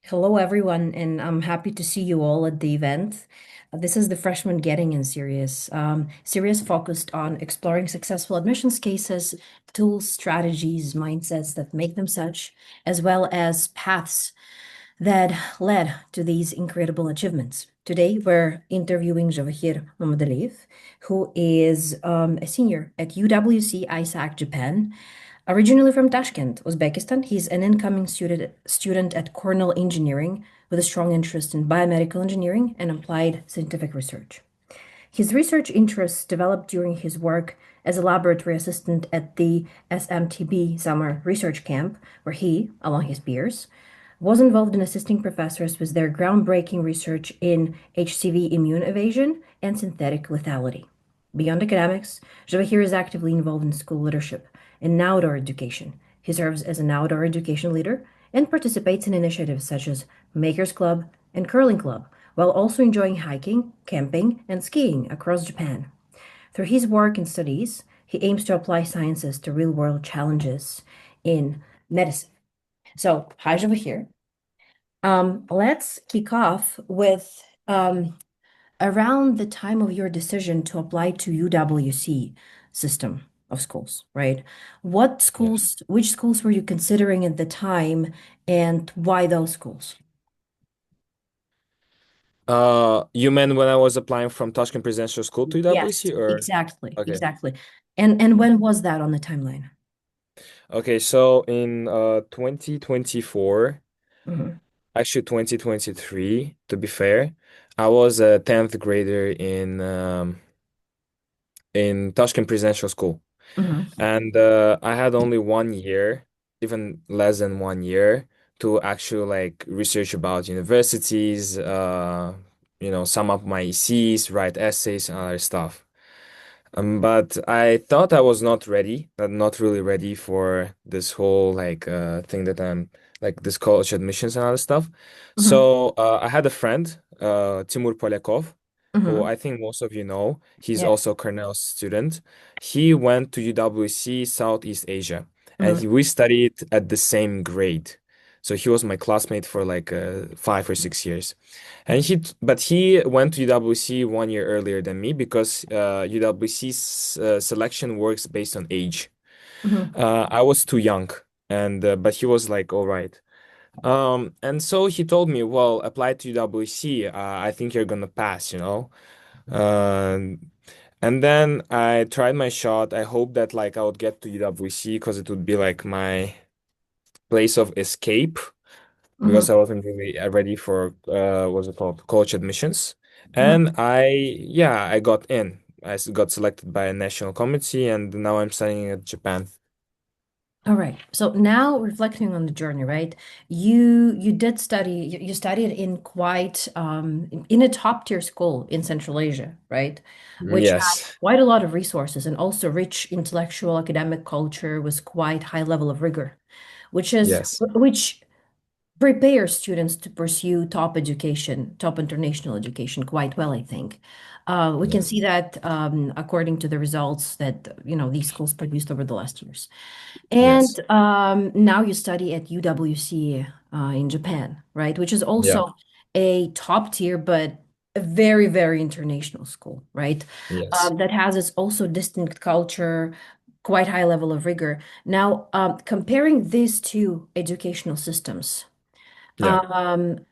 Hello, everyone, and I'm happy to see you all at the event. This is the Freshman Getting In series focused on exploring successful admissions cases, tools, strategies, mindsets that make them such, as well as paths that led to these incredible achievements. Today, we're interviewing Javokhir Mamadiev, who is a senior at UWC ISAC Japan. Originally from Tashkent, Uzbekistan, he's an incoming student at Cornell Engineering with a strong interest in biomedical engineering and applied scientific research. His research interests developed during his work as a laboratory assistant at the SMTB Summer Research Camp, where he, along his peers, was involved in assisting professors with their groundbreaking research in HCV immune evasion and synthetic lethality. Beyond academics, Javokhir is actively involved in school leadership and outdoor education. He serves as an outdoor education leader and participates in initiatives such as Makers Club and Curling Club, while also enjoying hiking, camping, and skiing across Japan. Through his work and studies, he aims to apply sciences to real-world challenges in medicine. So, hi, Javokhir. Let's kick off with around the time of your decision to apply to UWC system of schools, right? Yes. Which schools were you considering at the time, and why those schools? You meant when I was applying from Tashkent Presidential School to Yes, UWC or? exactly, Okay. exactly. And when was that on the timeline? Okay, so in 2024, Hmm. actually 2023, to be fair, I was a 10th grader in Tashkent Presidential School. Hmm. And I had only 1 year, even less than 1 year, to actually like research about universities, sum up my ECs, write essays and other stuff. But I thought I was not ready, not really ready for this whole like thing that I'm like this college admissions and other stuff. Hmm. So I had a friend, Timur Polyakov, who Hmm. I think most of you know. He's Yeah. also a Cornell student. He went to UWC Southeast Asia, and Hmm. we studied at the same grade. So he was my classmate for like 5 or 6 years. But he went to UWC 1 year earlier than me because UWC's selection works based on age. Hmm. I was too young, and but he was like, all right. And so he told me, well, apply to UWC. I think you're gonna pass, you know. Um, and then I tried my shot. I hoped that like I would get to UWC because it would be like my place of escape because Hmm. I wasn't really ready for what's it called, college admissions. Hmm. And I got in. Got selected by a national committee, and now I'm studying at Japan. All right. So now reflecting on the journey, right? You did study, you studied in quite in a top tier school in Central Asia, right? Which had Yes, quite a lot of resources and also rich intellectual academic culture with quite high level of rigor, yes, which prepare students to pursue top education, top international education quite well, I think. We can yes, see that according to the results that these schools produced over the last years. And yes, now you study at UWC in Japan, right? Which is yeah, also a top tier, but a very, very international school, right? yes, That has its also distinct culture, quite high level of rigor. Now, comparing these two educational systems, yeah. um,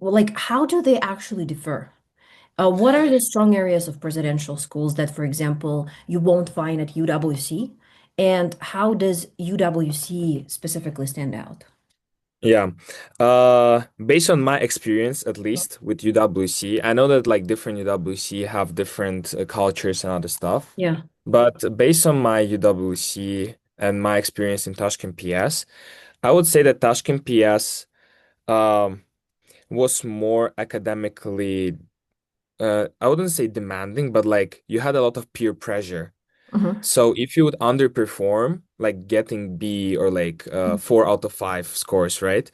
like how do they actually differ? What are the strong areas of presidential schools that, for example, you won't find at UWC? And how does UWC specifically stand out? Yeah. Based on my experience, at least with UWC, I know that like different UWC have different cultures and other stuff. Yeah. But based on my UWC and my experience in Tashkent PS, I would say that Tashkent PS um, was more academically, I wouldn't say demanding, but like you had a lot of peer pressure. Hmm. So if you would underperform, like getting B or like 4 out of 5 scores, right?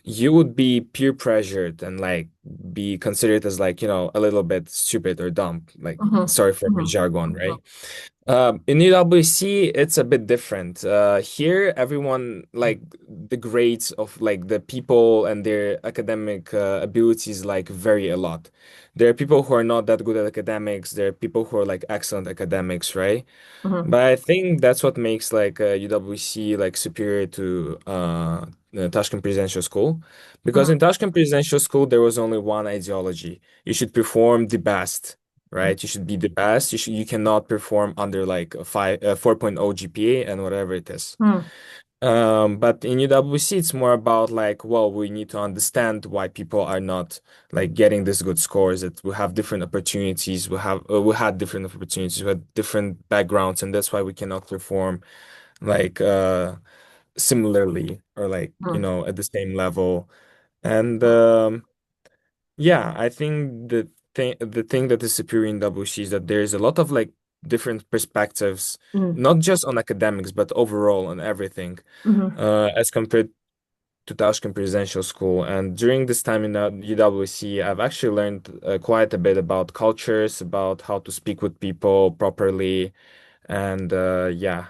You would be peer pressured and like be considered as like, a little bit stupid or dumb. Like, Mm-hmm. sorry for my Mm-hmm. jargon, right? In UWC, it's a bit different. Here, everyone like the grades of like the people and their academic abilities like vary a lot. There are people who are not that good at academics. There are people who are like excellent academics, right? Mm-hmm. But I think that's what makes like UWC like superior to the Tashkent Presidential School, because Mm-hmm. in Tashkent Presidential School there was only one ideology. You should perform the best, right? You should be the best. You cannot perform under like a 4.0 GPA and whatever it is. Mm-hmm. But in UWC, it's more about like, well, we need to understand why people are not like getting this good scores. That we have different opportunities. We had different opportunities. We had different backgrounds, and that's why we cannot perform like similarly or like at the same level. And yeah, I think the thing that is superior in WC is that there's a lot of like different perspectives, Mm-hmm. not just on academics, but overall on everything Mm-hmm. as compared to Tashkent Presidential School. And during this time in UWC, I've actually learned quite a bit about cultures, about how to speak with people properly. And yeah,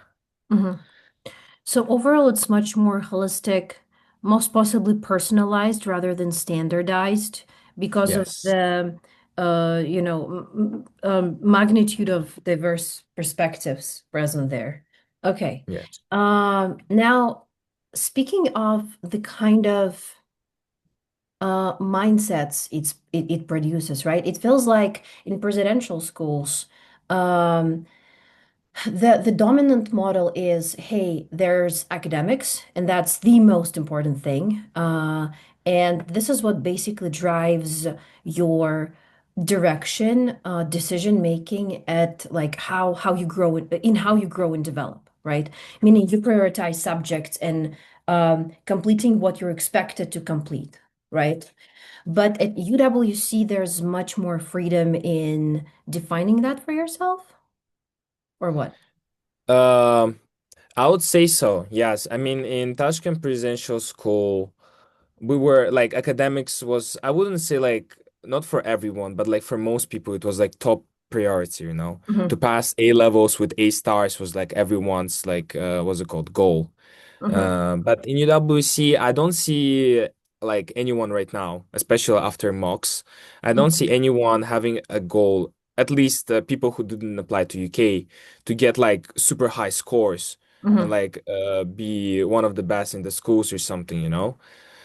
Mm-hmm. So overall, it's much more holistic, most possibly personalized rather than standardized because of yes, the magnitude of diverse perspectives present there. Okay. yes. Now, speaking of the kind of mindsets it produces, right? It feels like in presidential schools, um, the dominant model is, hey, there's academics, and that's the most important thing. And this is what basically drives your direction, decision making at like how you grow in how you grow and develop, right? Meaning you prioritize subjects and completing what you're expected to complete, right? But at UWC, there's much more freedom in defining that for yourself, or what? Um, I would say so. Yes. I mean, in Tashkent Presidential School, we were like academics was, I wouldn't say like not for everyone, but like for most people it was like top priority, to Mhm, pass A levels with A stars was like everyone's like what's it called, goal. mhm, But in UWC, I don't see like anyone right now, especially after mocks. I don't see mhm, anyone having a goal, at least people who didn't apply to UK, to get like super high scores and mhm, like be one of the best in the schools or something.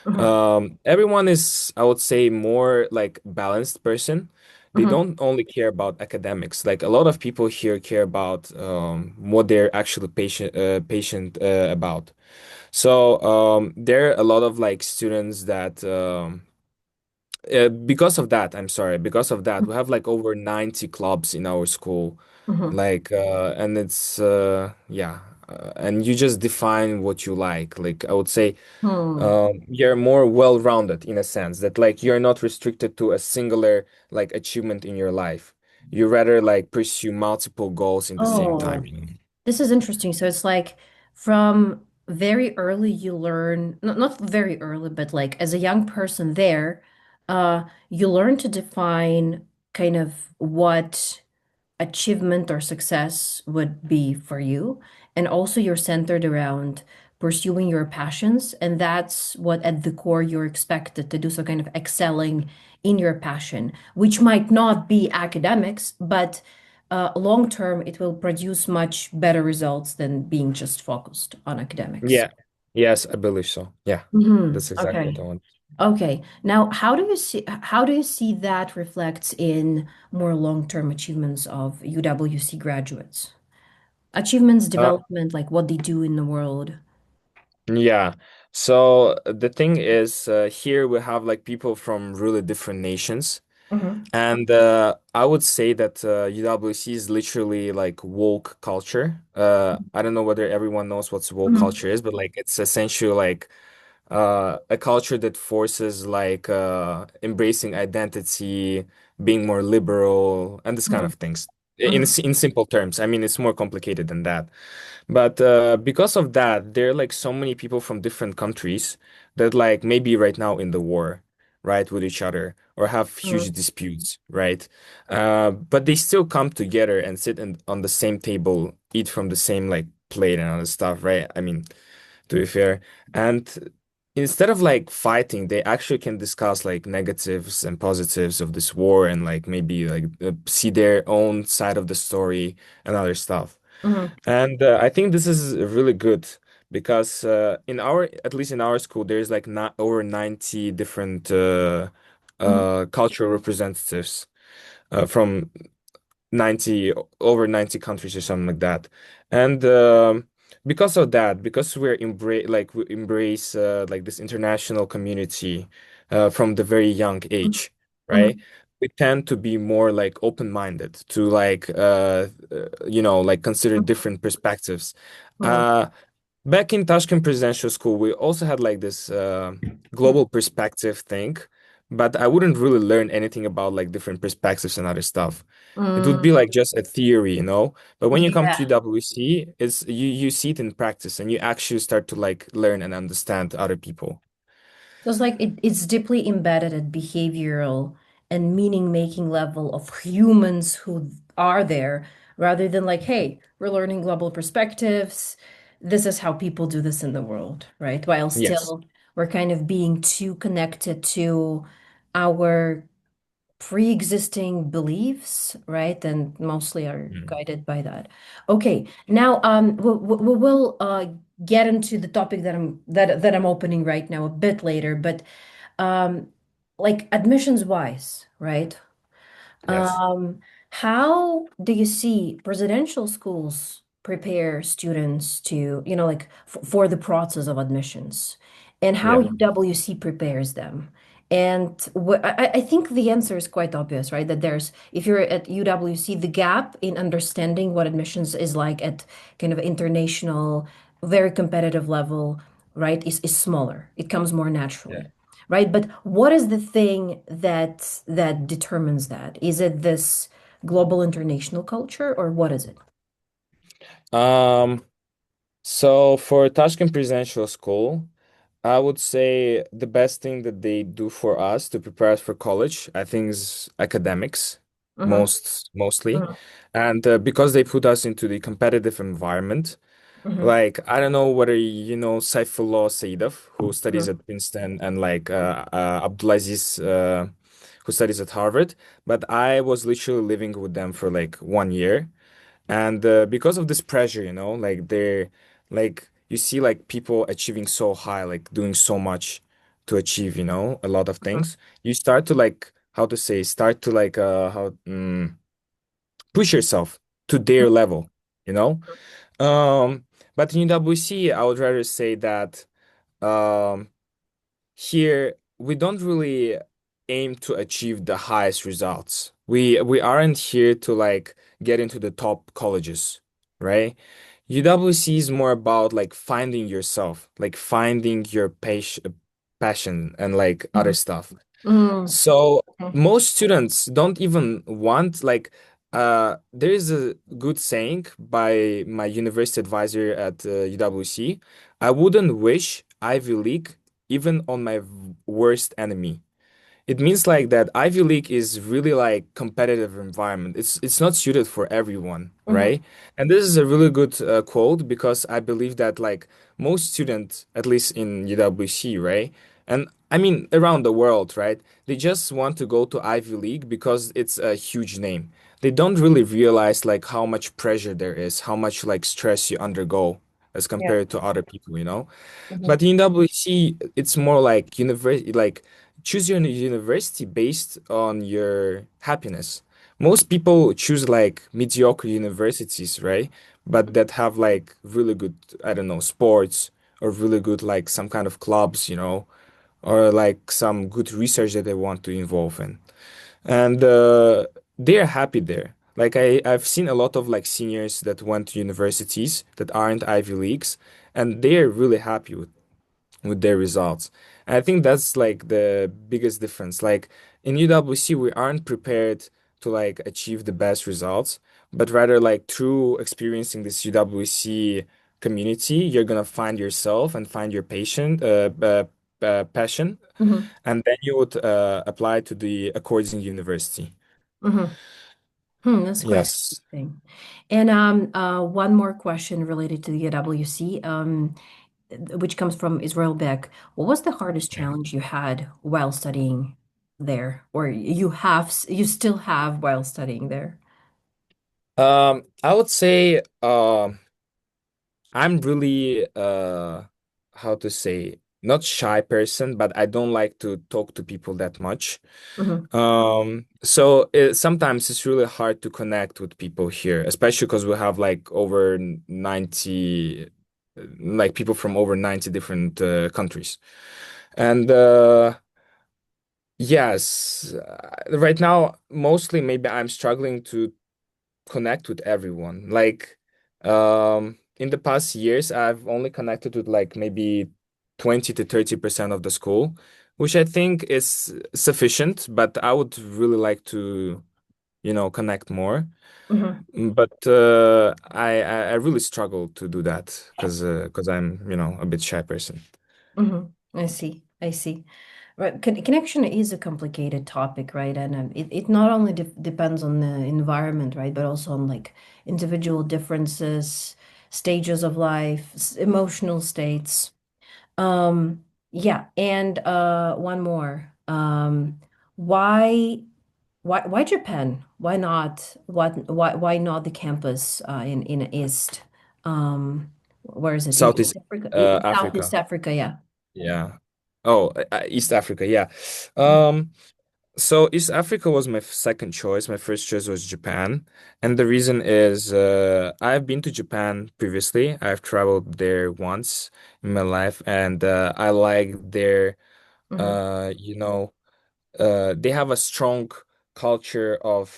mhm, Everyone is, I would say, more like balanced person. They mhm. don't only care about academics. Like a lot of people here care about what they're actually patient about. So there are a lot of like students that because of that, I'm sorry, because of that, we have like over 90 clubs in our school. Mhm. Like and it's yeah, and you just define what you like. Like I would say Hmm. you're more well-rounded in a sense that like you're not restricted to a singular like achievement in your life. You rather like pursue multiple goals in the same time, Oh, you know? this is interesting. So it's like from very early you learn, not very early, but like as a young person there, you learn to define kind of what achievement or success would be for you. And also, you're centered around pursuing your passions. And that's what at the core you're expected to do. So, kind of excelling in your passion, which might not be academics, but long term, it will produce much better results than being just focused on academics. Yeah. Yes, I believe so. Yeah. That's exactly what Okay. I want. Okay. Now, how do you see that reflects in more long-term achievements of UWC graduates? Achievements, Uh, development, like what they do in the world. yeah. So the thing is, here we have like people from really different nations. Hmm. And I would say that UWC is literally like woke culture. I don't know whether everyone knows what woke Hmm. culture is, but like it's essentially like a culture that forces like embracing identity, being more liberal, and this kind Hmm. of things. Hmm. In simple terms, I mean it's more complicated than that. But because of that, there are like so many people from different countries that like maybe right now in the war. right, with each other or have huge Mm, disputes, right? But they still come together and sit on the same table, eat from the same like plate and other stuff, right? I mean, to be fair. And instead of like fighting, they actually can discuss like negatives and positives of this war and like maybe like see their own side of the story and other stuff. mhm, And I think this is really good because in our, at least in our school, there's like not over 90 different mhm, cultural representatives from 90 over 90 countries or something like that. And because of that, because we embrace like this international community from the very young mhm, age, right? mhm, We tend to be more like open-minded to like like consider different perspectives. mhm, Uh Back in Tashkent Presidential School, we also had like this mhm, global perspective thing, but I wouldn't really learn anything about like different perspectives and other stuff. It would be mm, like just a theory, you know? But when you come to yeah. UWC, you see it in practice and you actually start to like learn and understand other people. So it's like it's deeply embedded at behavioral and meaning-making level of humans who are there, rather than like, hey, we're learning global perspectives. This is how people do this in the world, right? While Yes. still we're kind of being too connected to our pre-existing beliefs, right? And mostly are Mm. guided by that. Okay, now we'll get into the topic that I'm opening right now a bit later, but um, like admissions wise, right? Yes. Um, how do you see residential schools prepare students to, like for the process of admissions and how Yeah. UWC prepares them? And I think the answer is quite obvious, right? That if you're at UWC, the gap in understanding what admissions is like at kind of international, very competitive level, right, is smaller. It comes more Yeah. naturally, right? But what is the thing that determines that? Is it this global international culture or what is it? Um, so for Tashkent Presidential School, I would say the best thing that they do for us to prepare us for college, I think, is academics, Mm-hmm, mostly, mm-hmm, and because they put us into the competitive environment. mm-hmm, Like I don't know whether you know Saifullah Saidov, who studies mm-hmm, at Princeton, and like Abdulaziz, who studies at Harvard. But I was literally living with them for like 1 year. And because of this pressure, like they're like you see like people achieving so high, like doing so much to achieve, a lot of things. You start to like how to say, start to like push yourself to their level, you know? Um, but in WC, I would rather say that um here, we don't really aim to achieve the highest results. We aren't here to like get into the top colleges, right? UWC is more about like finding yourself, like finding your passion and like other mm-hmm, stuff. mm-hmm, So most students don't even want like there is a good saying by my university advisor at UWC. I wouldn't wish Ivy League even on my worst enemy. It means like that Ivy League is really like competitive environment. It's not suited for everyone, mm-hmm, right? And this is a really good quote because I believe that like most students, at least in UWC, right? And I mean around the world, right? They just want to go to Ivy League because it's a huge name. They don't really realize like how much pressure there is, how much like stress you undergo as yeah, compared to other people, you know? mm-hmm, But in WC, it's more like university, like choose your university based on your happiness. Most people choose like mediocre universities, right? But that have like really good, I don't know, sports or really good like some kind of clubs, or like some good research that they want to involve in. And they're happy there. Like I've seen a lot of like seniors that went to universities that aren't Ivy Leagues, and they're really happy with their results. And I think that's like the biggest difference. Like in UWC, we aren't prepared to like achieve the best results, but rather like through experiencing this UWC community, you're gonna find yourself and find your passion, Mm-hmm. and then you would apply to the according university. Mm-hmm. Hmm, that's quite Yes. interesting. And one more question related to the UWC, which comes from Israel Beck. What was the hardest Yeah. challenge you had while studying there, or you still have while studying there? I would say I'm really how to say not shy person, but I don't like to talk to people that much. Mm-hmm. Sometimes it's really hard to connect with people here, especially because we have like over 90, like people from over 90 different countries. And yes, right now, mostly maybe I'm struggling to connect with everyone. Like, in the past years, I've only connected with like maybe 20 to 30% of the school, which I think is sufficient, but I would really like to, connect more. Mm-hmm. But I really struggle to do that because I'm, a bit shy person. Mm-hmm. I see. I see. Right. Connection is a complicated topic, right? And it not only depends on the environment, right, but also on like individual differences, stages of life, emotional states. Yeah. And one more. Why why Japan? Why not why not the campus in East? Where is it? In East Southeast Africa? Southeast Africa. Africa, yeah. Yeah. Oh, East Africa. Yeah. Um, So East Africa was my second choice. My first choice was Japan, and the reason is I've been to Japan previously. I've traveled there once in my life, and I like their Mm-hmm. they have a strong culture of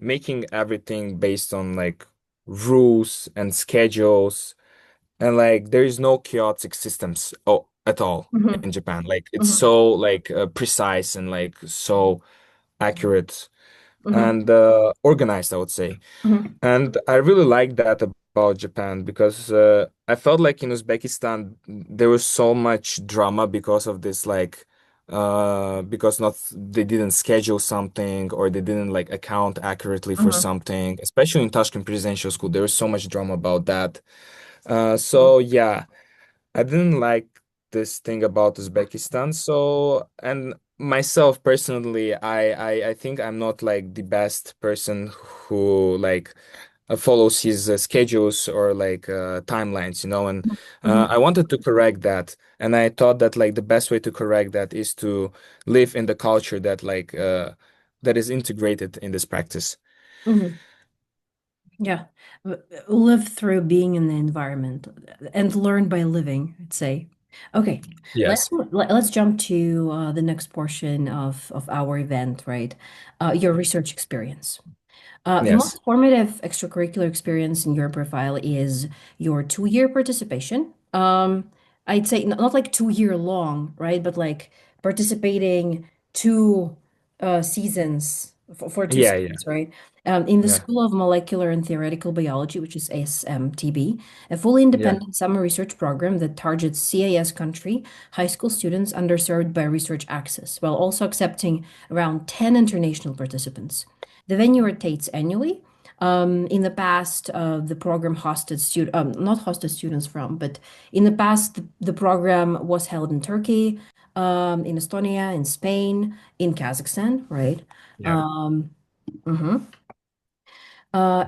making everything based on like rules and schedules, and like there is no chaotic systems at all Mm-hmm. in Japan. Like it's Mm-hmm. so like precise and like so accurate Mm-hmm. and organized, I would say. Mm-hmm. And I really like that about Japan because I felt like in Uzbekistan there was so much drama because of this, like because not they didn't schedule something or they didn't like account accurately for Mm-hmm. something, especially in Tashkent Presidential School. There was so much drama about that. So yeah. I didn't like this thing about Uzbekistan. So, and myself personally, I think I'm not like the best person who like follows his schedules or like timelines, and Mm-hmm. I wanted to correct that. And I thought that like the best way to correct that is to live in the culture that like that is integrated in this practice. Mm-hmm. Yeah. Live through being in the environment and learn by living, I'd say. Okay, Yes. let's jump to the next portion of our event, right? Your research experience. The Yes. most formative extracurricular experience in your profile is your 2 year participation. I'd say not like 2 year long, right? But like participating two seasons for two Yeah, yeah, seasons, right? In the yeah, School of Molecular and Theoretical Biology, which is SMTB, a fully yeah, independent summer research program that targets CAS country high school students underserved by research access, while also accepting around 10 international participants. The venue rotates annually. In the past, the program hosted not hosted students from, but in the past, the program was held in Turkey, in Estonia, in Spain, in Kazakhstan, right? yeah, Um, mhm.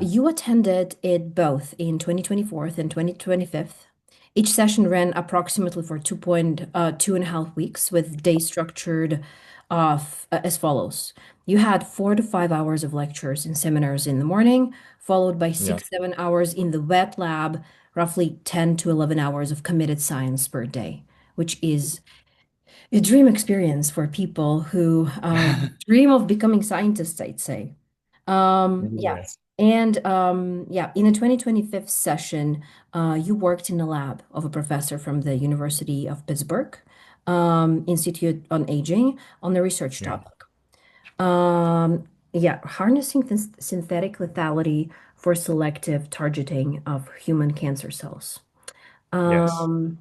You attended it both in 2024 and 2025. Each session ran approximately for 2.5 weeks, with days structured as follows. You had 4 to 5 hours of lectures and seminars in the morning, followed by yeah. 6, 7 hours in the wet lab, roughly 10 to 11 hours of committed science per day, which is a dream experience for people who dream of becoming scientists, I'd say. Yeah. Yes. And yeah, in the 2025 session, you worked in a lab of a professor from the University of Pittsburgh, Institute on Aging, on the research Yeah. topic. Yeah, harnessing synthetic lethality for selective targeting of human cancer cells. Yes. Um,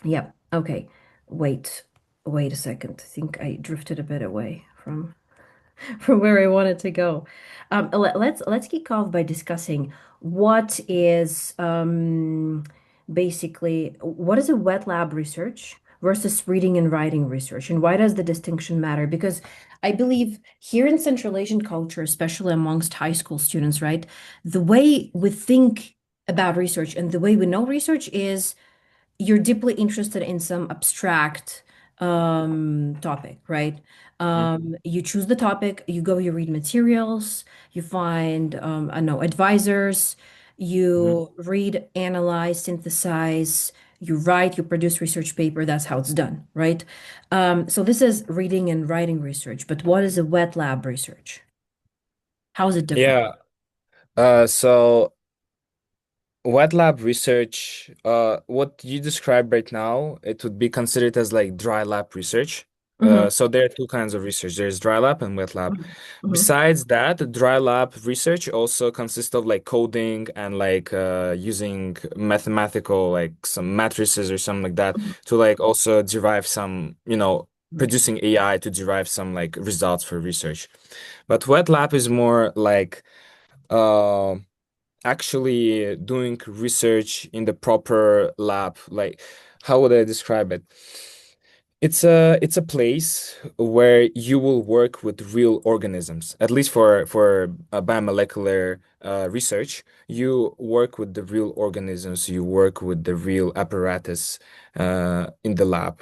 yeah, okay. Wait, wait a second. I think I drifted a bit away from from where I wanted to go. Let's kick off by discussing what is basically what is a wet lab research versus reading and writing research, and why does the distinction matter? Because I believe here in Central Asian culture, especially amongst high school students, right, the way we think about research and the way we know research is you're deeply interested in some abstract topic, right? You choose the topic, you go, you read materials, you find, I don't know, advisors, Mhm. you read, analyze, synthesize, you write, you produce research paper. That's how it's done, right? So this is reading and writing research, but what is a wet lab research? How is it different? Yeah. So wet lab research, what you described right now, it would be considered as like dry lab research. Hmm. So there are two kinds of research. There's dry lab and wet lab. Hmm. Besides that, the dry lab research also consists of like coding and like using mathematical like some matrices or something like that to like also derive some, producing AI to derive some like results for research. But wet lab is more like uh, actually doing research in the proper lab. Like, how would I describe it? It's a place where you will work with real organisms. At least for biomolecular research, you work with the real organisms. You work with the real apparatus in the lab.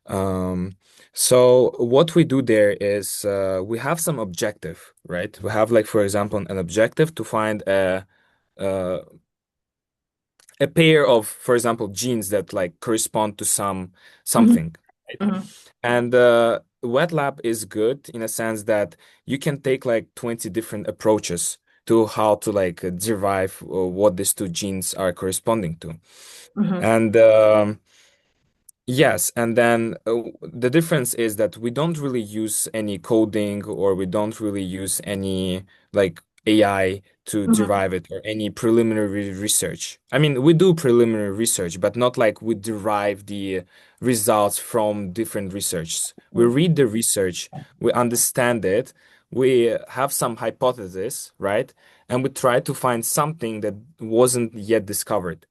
Um, so what we do there is we have some objective, right? We have like, for example, an objective to find uh, a pair of, for example, genes that like correspond to Hmm. something. Right? Hmm. And wet lab is good in a sense that you can take like 20 different approaches to how to like derive what these two genes are corresponding to. Hmm. And yes, and then the difference is that we don't really use any coding or we don't really use any like AI to Hmm. derive it or any preliminary research. I mean, we do preliminary research, but not like we derive the results from different researches. We read the research, we understand it, we have some hypothesis, right? And we try to find something that wasn't yet discovered.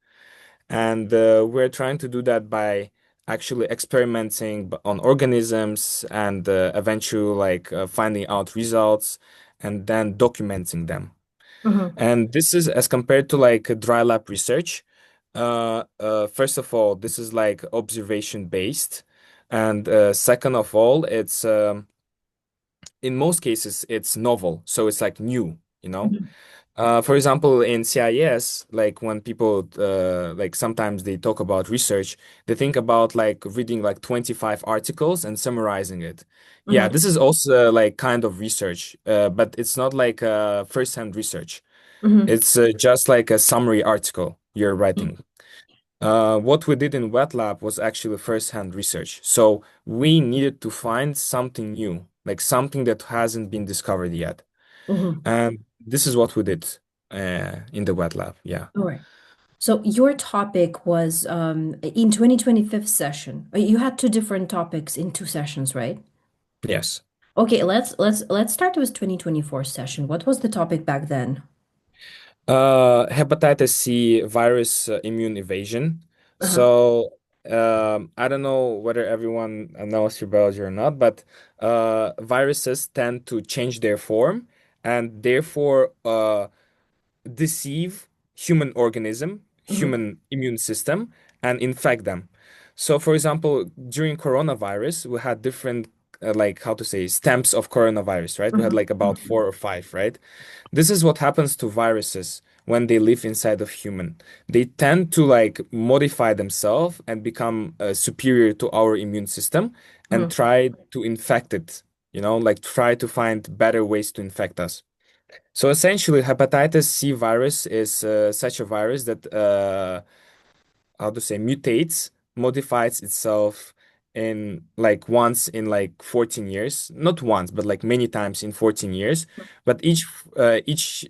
And we're trying to do that by actually experimenting on organisms and eventually like finding out results and then documenting them. Hmm. And this is as compared to like a dry lab research. First of all, this is like observation based. And second of all, it's in most cases it's novel, so it's like new, you know? Hmm. For example, in CIS, like when people like sometimes they talk about research, they think about like reading like 25 articles and summarizing it. Yeah, Hmm. this is also like kind of research, but it's not like first-hand research. Hmm. It's just like a summary article you're writing. What we did in wet lab was actually first-hand research. So we needed to find something new, like something that hasn't been discovered yet. Hmm. And this is what we did in the wet lab. Yeah. All right. So your topic was in 2025 session. You had two different topics in two sessions, right? Yes. Okay, let's start with 2024 session. What was the topic back then? Hepatitis C virus immune evasion. Uh-huh. So I don't know whether everyone knows your biology or not, but viruses tend to change their form and therefore deceive human organism, Hmm. human immune system, and infect them. So, for example, during coronavirus, we had different, like how to say, stamps of coronavirus, right? We had Hmm. like about four or five, right? This is what happens to viruses when they live inside of human. They tend to like modify themselves and become superior to our immune system and Hmm. try to infect it, like try to find better ways to infect us. So essentially, hepatitis C virus is such a virus that, how to say, mutates, modifies itself in like once in like 14 years. Not once, but like many times in 14 years. But each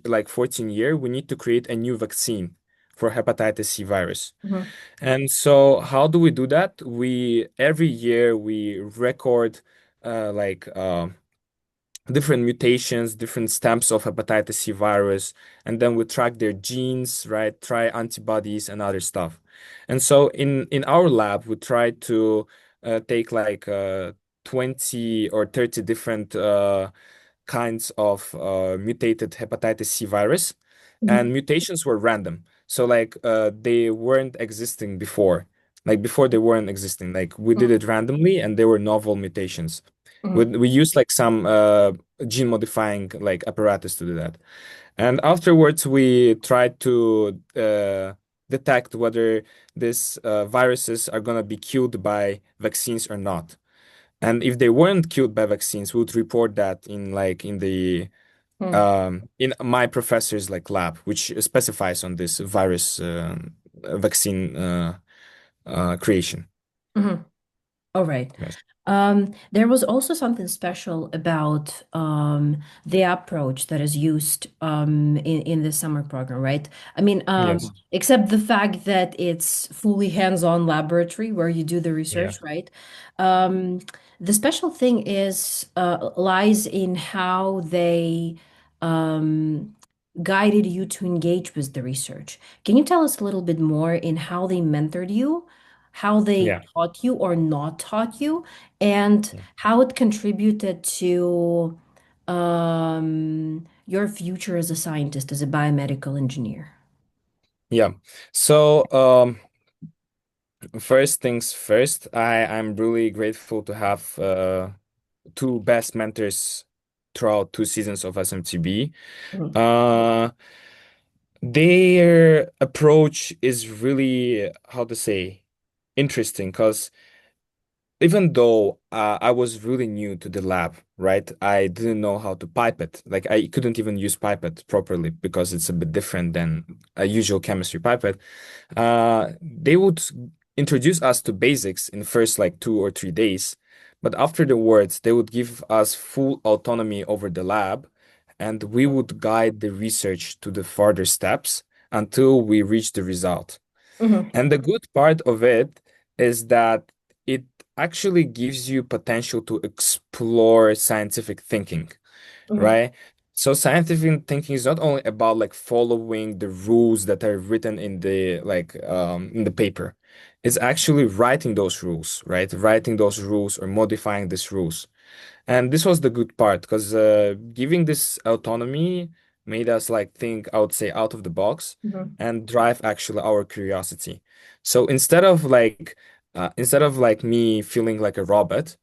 like 14 year, we need to create a new vaccine for hepatitis C virus. Mhm. And so how do we do that? We every year we record like different mutations, different stamps of hepatitis C virus, and then we track their genes, right? Try antibodies and other stuff. And so in our lab, we try to take like 20 or 30 different kinds of mutated hepatitis C virus, Mhm. and mutations were random. So like they weren't existing before. Like before they weren't existing. Like we did Mhm. it randomly and they were novel mutations. Mhm. We used like some gene modifying like apparatus to do that. And afterwards we tried to detect whether these viruses are gonna be killed by vaccines or not. And if they weren't killed by vaccines, we would report that in like Mhm. in my professor's like lab, which specifies on this virus vaccine creation. Mhm. All right. Yes. There was also something special about the approach that is used in the summer program, right? I mean, Yes. except the fact that it's fully hands-on laboratory where you do the Yeah. research, right? Um, the special thing is lies in how they um, guided you to engage with the research. Can you tell us a little bit more in how they mentored you, how they Yeah. taught you or not taught you? And Yeah. how it contributed to your future as a scientist, as a biomedical engineer. Yeah. So, first things first, I'm really grateful to have two best mentors throughout 2 seasons of SMTB. Mhm. Uh, their approach is really, how to say, interesting because even though I was really new to the lab, right? I didn't know how to pipette. Like I couldn't even use pipette properly because it's a bit different than a usual chemistry pipette. They would introduce us to basics in the first like 2 or 3 days, but after the words, they would give us full autonomy over the lab, and we would guide the research to the further steps until we reach the result. Mhm. And the good part of it is that it actually gives you potential to explore scientific thinking, Mhm. right? So scientific thinking is not only about like following the rules that are written in the paper. It's actually writing those rules, right? Writing those rules or modifying these rules. And this was the good part because giving this autonomy made us like think, I would say, out of the box Mhm. and drive actually our curiosity. So instead of like me feeling like a robot,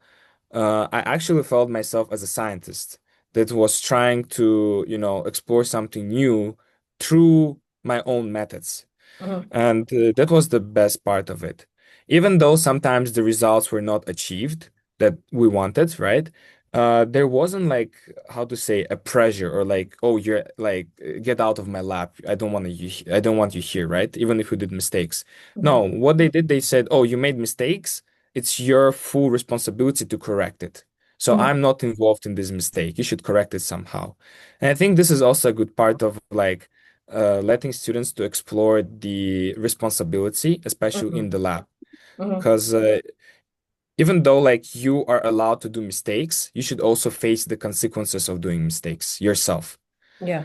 I actually felt myself as a scientist that was trying to, explore something new through my own methods. Mhm. And that was the best part of it. Even though sometimes the results were not achieved that we wanted, right? There wasn't like, how to say, a pressure or like, oh, you're like, get out of my lab. I don't want you here, right? Even if you did mistakes. No, Mhm. what they did, they said, oh, you made mistakes. It's your full responsibility to correct it. So Mhm. I'm not involved in this mistake. You should correct it somehow. And I think this is also a good part of like letting students to explore the responsibility, especially in Mhm. the lab. Mhm. Because even though like you are allowed to do mistakes, you should also face the consequences of doing mistakes yourself. Yeah.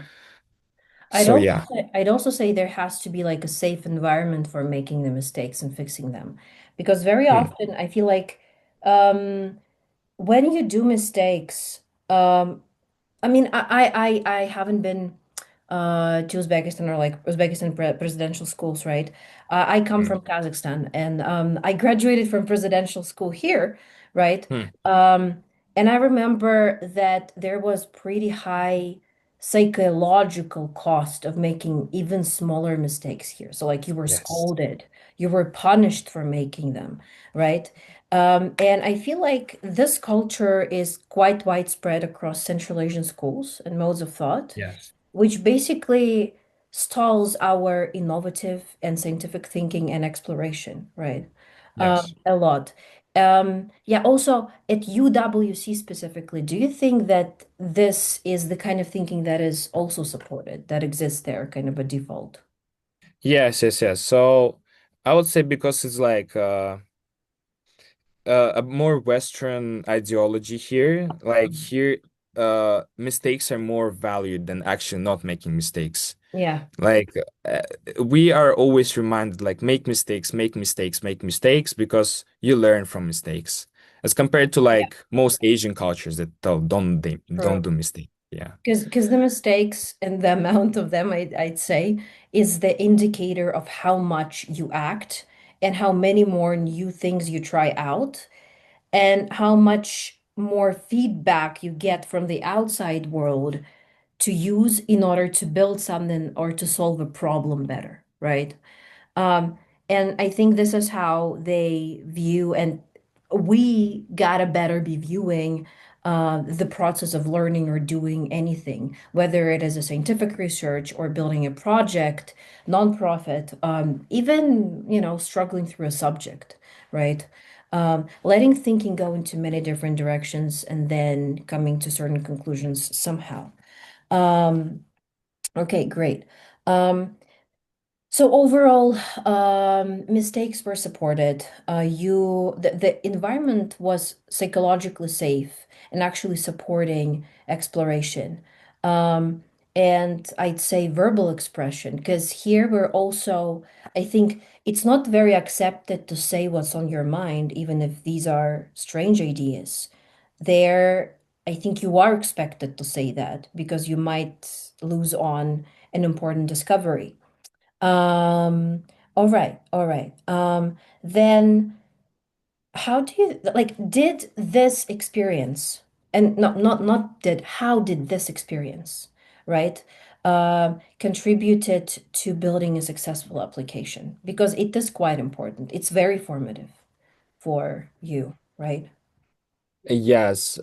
So yeah. I'd also say there has to be like a safe environment for making the mistakes and fixing them. Because very Hmm. often I feel like um, when you do mistakes, I mean, I haven't been to Uzbekistan or like Uzbekistan presidential schools, right? I come Hmm. from Kazakhstan and I graduated from presidential school here, right? Hmm. Um, and I remember that there was pretty high psychological cost of making even smaller mistakes here. So like you were Yes. scolded, you were punished for making them, right? And I feel like this culture is quite widespread across Central Asian schools and modes of thought, Yes. which basically stalls our innovative and scientific thinking and exploration, right? Yes. A lot. Yeah, also at UWC specifically, do you think that this is the kind of thinking that is also supported, that exists there, kind of a default? Yes, yes, yes. So I would say because it's like a more Western ideology here. Like here, mistakes are more valued than actually not making mistakes. Yeah, Like uh, we are always reminded, like make mistakes, make mistakes, make mistakes, because you learn from mistakes. As compared to yeah, like most Asian cultures that don't true. do mistakes. Yeah. Because the mistakes and the amount of them, I'd say, is the indicator of how much you act and how many more new things you try out and how much more feedback you get from the outside world to use in order to build something or to solve a problem better, right? Um, and I think this is how they view, and we gotta better be viewing the process of learning or doing anything, whether it is a scientific research or building a project, nonprofit, even, struggling through a subject, right? Letting thinking go into many different directions and then coming to certain conclusions somehow. Um, okay, great. Um, so overall, mistakes were supported. The environment was psychologically safe and actually supporting exploration. Um, and I'd say verbal expression, because here we're also, I think it's not very accepted to say what's on your mind, even if these are strange ideas. There, I think you are expected to say that because you might lose on an important discovery. All right, all right. Then how do you like did this experience and not did how did this experience, right? Contributed to building a successful application because it is quite important. It's very formative for you, right? Yes.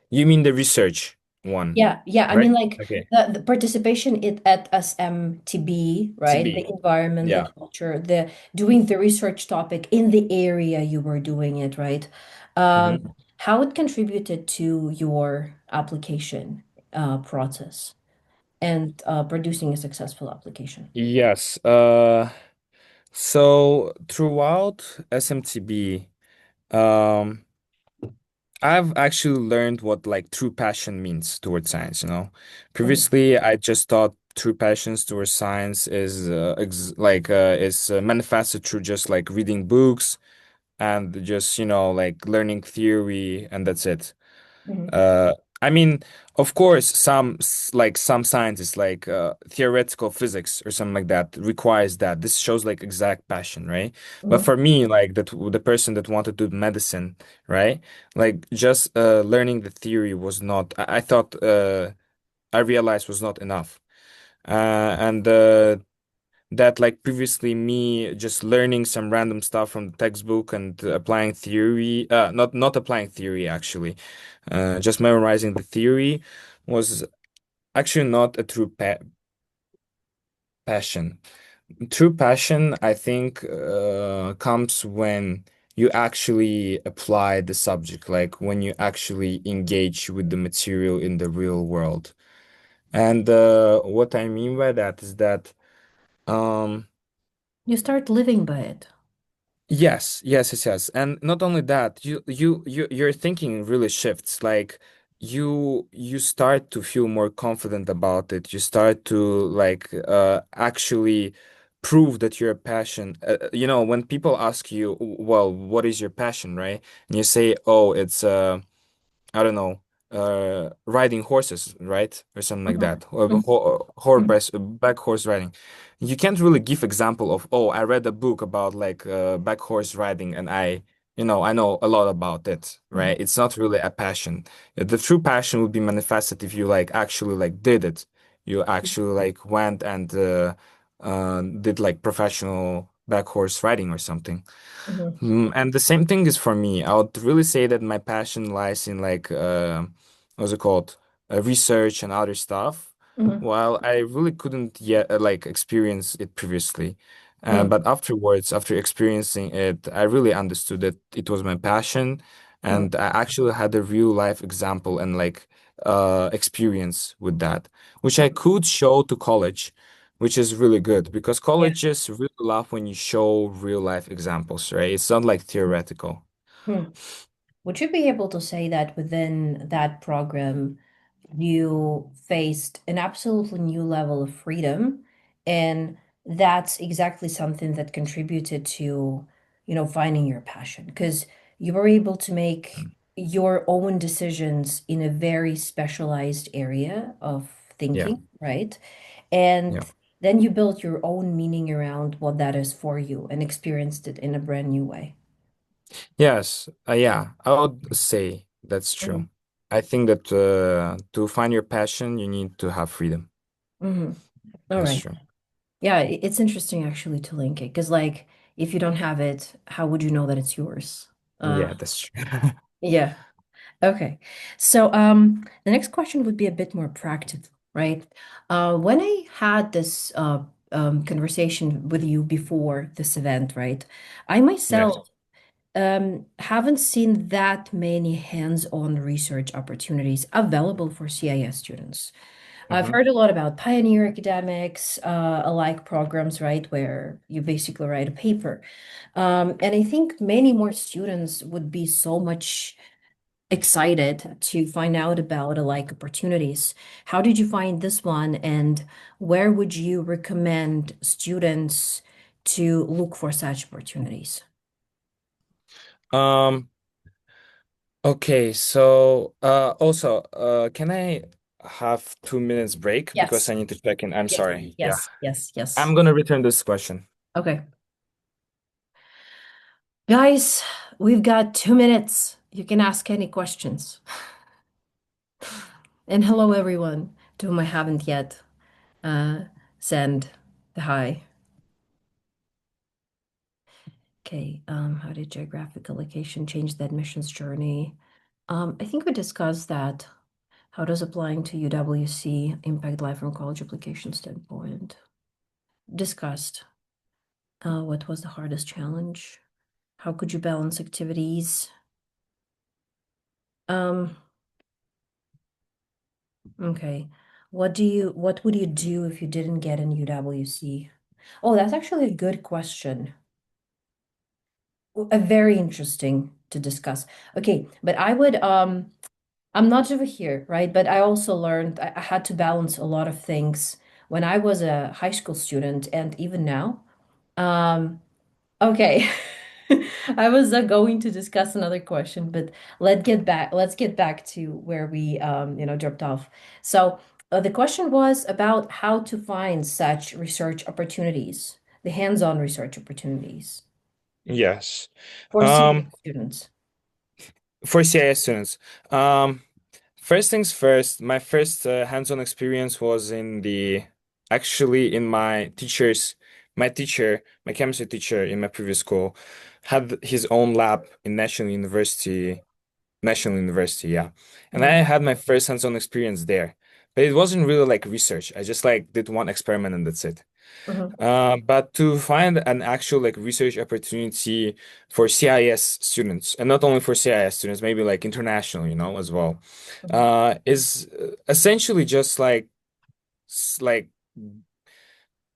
You mean the research one, Yeah, yeah. I right? mean, like Okay. the participation at SMTB, right? The TB. environment, the Yeah. culture, the doing the research topic in the area you were doing it, right? hmm How it contributed to your application process and producing a successful application. Yes. So throughout SMTB, um, I've actually learned what like true passion means towards science, you know. Mhm, Previously, I just thought true passions towards science is ex like is manifested through just like reading books and just, like learning theory, and that's it. mhm, Uh, I mean, of course, like some scientists, like theoretical physics or something like that, requires that. This shows like exact passion, right? But mhm, for me, like the person that wanted to do medicine, right? Like just learning the theory was not. I thought I realized was not enough. And that like previously me just learning some random stuff from the textbook and applying theory, not applying theory actually, just memorizing the theory was actually not a true passion. True passion, I think, comes when you actually apply the subject, like when you actually engage with the material in the real world. And what I mean by that is that um You start living by it. yes, yes, yes, yes. And not only that, your thinking really shifts. Like you start to feel more confident about it. You start to like actually prove that you're a passion. When people ask you, well, what is your passion, right? And you say, oh, it's I don't know, riding horses, right? Or something like Mhm, that. Or mhm, mhm, back horse riding. You can't really give example of, oh, I read a book about like back horse riding and I know a lot about it, mhm, right? It's not really a passion. The true passion would be manifested if you like actually like did it. You actually like went and did like professional back horse riding or something. mhm, And the same thing is for me. I would really say that my passion lies in like what's it called? Research and other stuff. mhm, While I really couldn't yet like experience it previously. mhm, But afterwards, after experiencing it, I really understood that it was my passion, mhm, and I actually had a real life example and like experience with that, which I mhm, could show to college. which is really good because Yeah. colleges really love when you show real life examples, right? It's not like theoretical. Hmm. Would you be able to say that within that program, you faced an absolutely new level of freedom, and that's exactly something that contributed to, finding your passion, because you were able to make your own decisions in a very specialized area of Yeah. thinking, right? Yeah. And then you built your own meaning around what that is for you and experienced it in a brand new way. Yes. Yeah, I would say that's true. Mhm. I think that to find your passion, you need to have freedom. Mhm. All That's right. true. Yeah, it's interesting actually to link it because, like, if you don't have it, how would you know that it's yours? Yeah, that's true. Yeah. Okay. So, the next question would be a bit more practical, right? When I had this conversation with you before this event, right? I Yes. myself haven't seen that many hands-on research opportunities available for CIS students. I've Hmm. heard a lot about pioneer academics, alike programs, right, where you basically write a paper. And I think many more students would be so much excited to find out about alike opportunities. How did you find this one, and where would you recommend students to look for such opportunities? Um, okay, so also, can I have 2 minutes break because Yes. I need to check in? I'm Yes. sorry. Yeah. Yes. Yes. Yes. I'm gonna return this question. Okay. Guys, we've got 2 minutes. You can ask any questions. And hello, everyone, to whom I haven't yet uh, send the hi. Okay, how did geographical location change the admissions journey? I think we discussed that. How does applying to UWC impact life from college application standpoint? Discussed. What was the hardest challenge? How could you balance activities? Um, okay. What would you do if you didn't get an UWC? Oh, that's actually a good question. A very interesting to discuss. Okay, but I'm not over here, right? But I also learned I had to balance a lot of things when I was a high school student and even now. Um, okay. I was going to discuss another question, but let's get back to where we dropped off. So, the question was about how to find such research opportunities, the hands-on research opportunities Yes. for CA Um, students. for CIS students, um, first things first, my first hands-on experience was actually in my teacher, my chemistry teacher in my previous school had his own lab in National University, yeah. And Mhm, I had my first hands-on experience there. But it wasn't really like research. I just like did one experiment and that's it. mhm, But to find an actual like research opportunity for CIS students, and not only for CIS students, maybe like international, as well, mhm, is essentially just like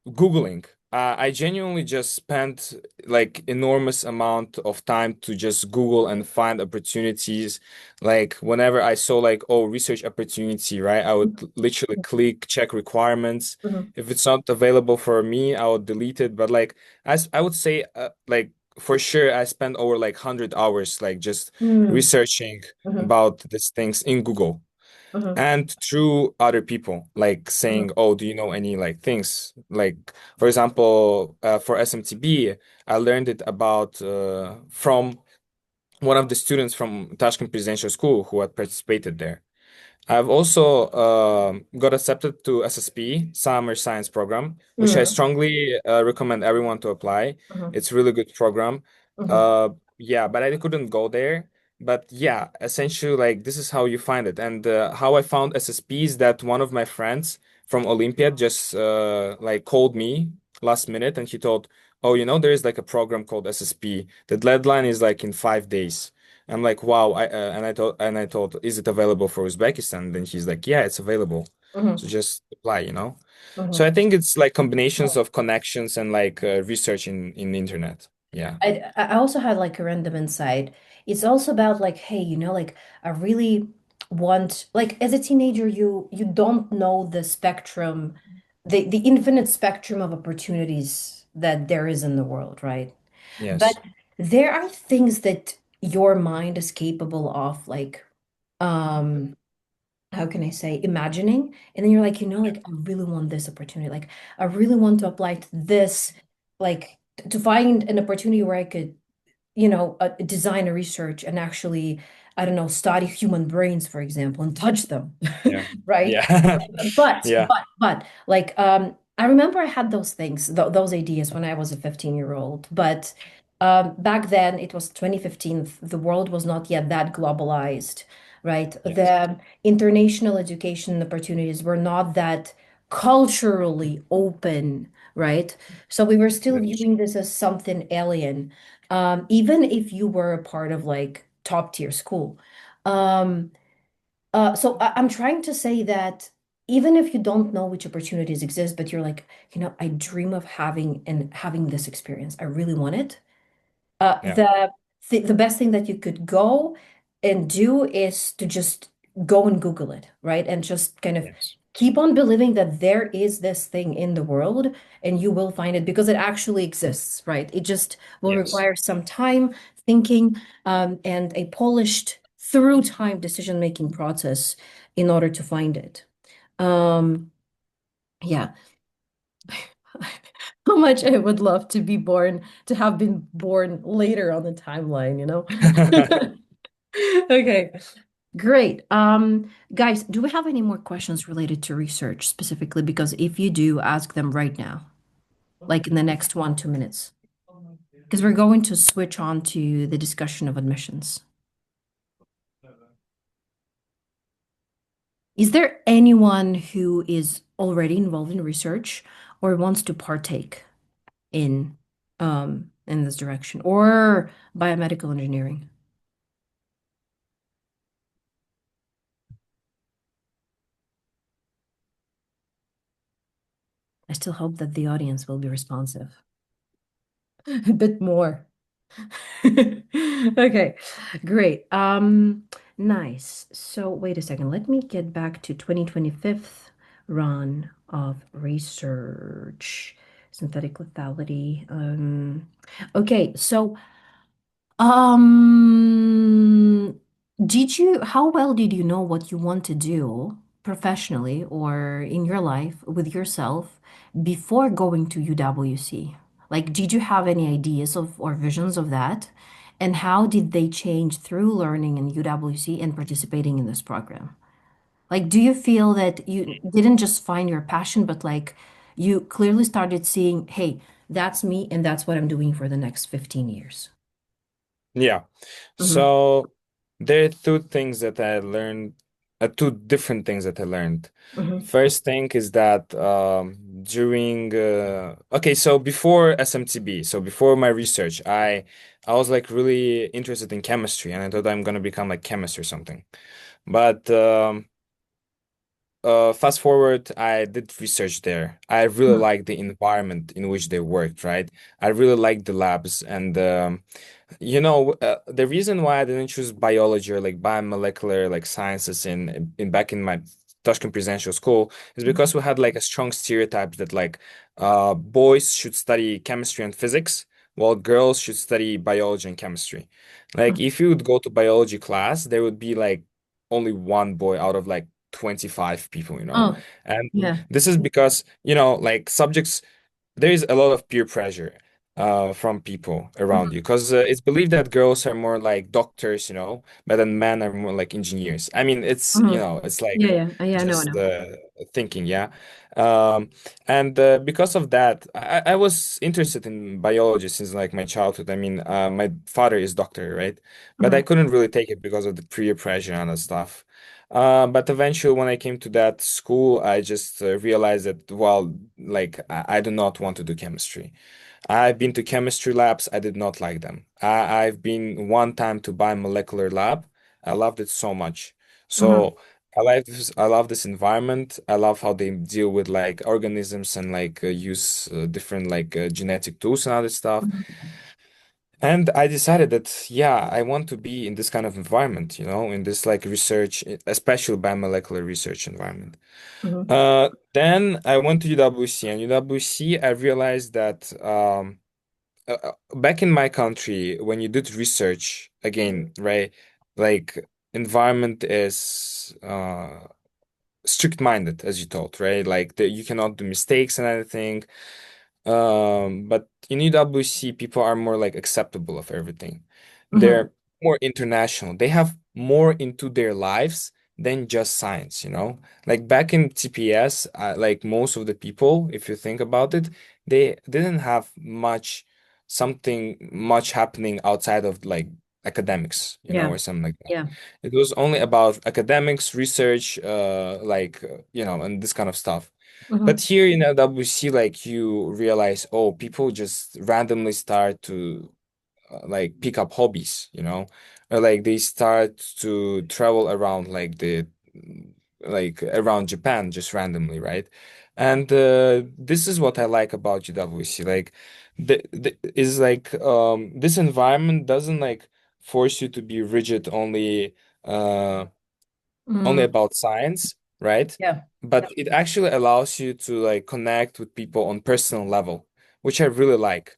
Googling. I genuinely just spent like enormous amount of time to just Google and find opportunities. Like whenever I saw like, oh, research opportunity, right? I would literally click, check requirements. mhm, If it's not available for me, I would delete it. But like, as I would say, like for sure, I spent over like 100 hours like just mhm, researching mhm, about these things in Google mhm, and through other people like mhm, saying, oh, do you know any like things like, for example, for SMTB, I learned it about from one of the students from Tashkent Presidential School who had participated there. I've also got accepted to SSP, Summer Science Program, which I mhm, strongly recommend everyone to apply. mhm, It's really good program. mhm, Uh, yeah, but I couldn't go there. But yeah, essentially, like this is how you find it. And how I found SSP is that one of my friends from Olympiad just like called me last minute, and he told, "Oh, there is like a program called SSP. The deadline is like in 5 days." I'm like, wow. And I told, is it available for Uzbekistan? Then he's like, yeah, it's available. Hmm. So just apply, you know? So Hmm. I think it's like combinations of connections and like research in the internet. Yeah. I also had like a random insight. It's also about like, hey, like I really want like as a teenager, you don't know the spectrum, the infinite spectrum of opportunities that there is in the world, right? But Yes. there are things that your mind is capable of, like, um, how can I say, imagining. And then you're like, like I really want this opportunity. Like I really want to apply to this, like to find an opportunity where I could design a research and actually, I don't know, study human brains, for example, and touch them, Yeah. right? Yeah. But, Yeah. but, but, like, I remember I had those things, th those ideas when I was a 15-year-old. But back then, it was 2015. The world was not yet that globalized, right? Yes. The international education opportunities were not that culturally open, right? So we were still Yes. viewing this as something alien, even if you were a part of like top tier school. Um, so I'm trying to say that even if you don't know which opportunities exist, but you're like, I dream of having this experience. I really want it. Uh, Yeah. the the best thing that you could go and do is to just go and Google it, right? And just kind of Yes. keep on believing that there is this thing in the world and you will find it because it actually exists, right? It just will Yes. require some time, thinking, and a polished through time decision-making process in order to find it. Um, yeah. How much I would love to be born, to have been born later on the timeline? Okay, great. Guys, do we have any more questions related to research specifically? Because if you do, ask them right now, like in the next 1, 2 minutes, because we're going to switch on to the discussion of admissions. Is there anyone who is already involved in research or wants to partake in this direction or biomedical engineering? I still hope that the audience will be responsive a bit more. Okay, great. Nice. So wait a second. Let me get back to 2025 run of research, synthetic lethality. Okay, so um, how well did you know what you want to do professionally or in your life with yourself before going to UWC? Like, did you have any ideas of or visions of that? And how did they change through learning in UWC and participating in this program? Like, do you feel that you didn't just find your passion, but like you clearly started seeing, hey, that's me and that's what I'm doing for the next 15 years? Yeah. Mm-hmm. So there are two things that I learned, two different things that I learned. Mm-hmm. First thing is that during okay, so before SMTB, so before my research, I was like really interested in chemistry, and I thought I'm gonna become like chemist or something. But fast forward, I did research there. I really liked the environment in which they worked, right? I really liked the labs and the reason why I didn't choose biology or like biomolecular like sciences in back in my Tashkent Presidential School is because we had like a strong stereotype that like boys should study chemistry and physics while girls should study biology and chemistry. Like if you would go to biology class, there would be like only one boy out of like 25 people, you know? Oh, And yeah. this is because, like subjects there is a lot of peer pressure from people around Mhm, you because it's believed that girls are more like doctors, but then men are more like engineers. I mean, it's mhm. it's like Yeah, yeah. Yeah, I know, I just know. thinking, yeah. And because of that, I was interested in biology since like my childhood. I mean, my father is doctor, right? But I Mhm, couldn't really take it because of the peer pressure and that stuff. But eventually, when I came to that school, I just realized that, well, like I do not want to do chemistry. I've been to chemistry labs. I did not like them. I've been one time to biomolecular lab. I loved it so much. mhm, So I love this environment. I love how they deal with like organisms and like use different like genetic tools and other stuff. Mhm. And I decided that yeah, I want to be in this kind of environment, you know, in this like research, especially biomolecular research environment. Mhm. Then I went to UWC, and UWC, I realized that back in my country, when you did research, again, right, like environment is strict-minded, as you told, right? Like you cannot do mistakes and everything. But in UWC, people are more like acceptable of everything. Mhm. They're more international. They have more into their lives than just science, you know? Like back in TPS, like most of the people, if you think about it, they didn't have something much happening outside of like academics, you know, Yeah. or something like that. Yeah. It was only about academics, research, you know, and this kind of stuff. But Mhm. here in LWC, like you realize, oh, people just randomly start to like pick up hobbies, you know, or like they start to travel around like around Japan just randomly, right? And this is what I like about UWC. Like the is like this environment doesn't like force you to be rigid only Mm. about science, right? Yeah. But it actually allows you to like connect with people on personal level, which I really like.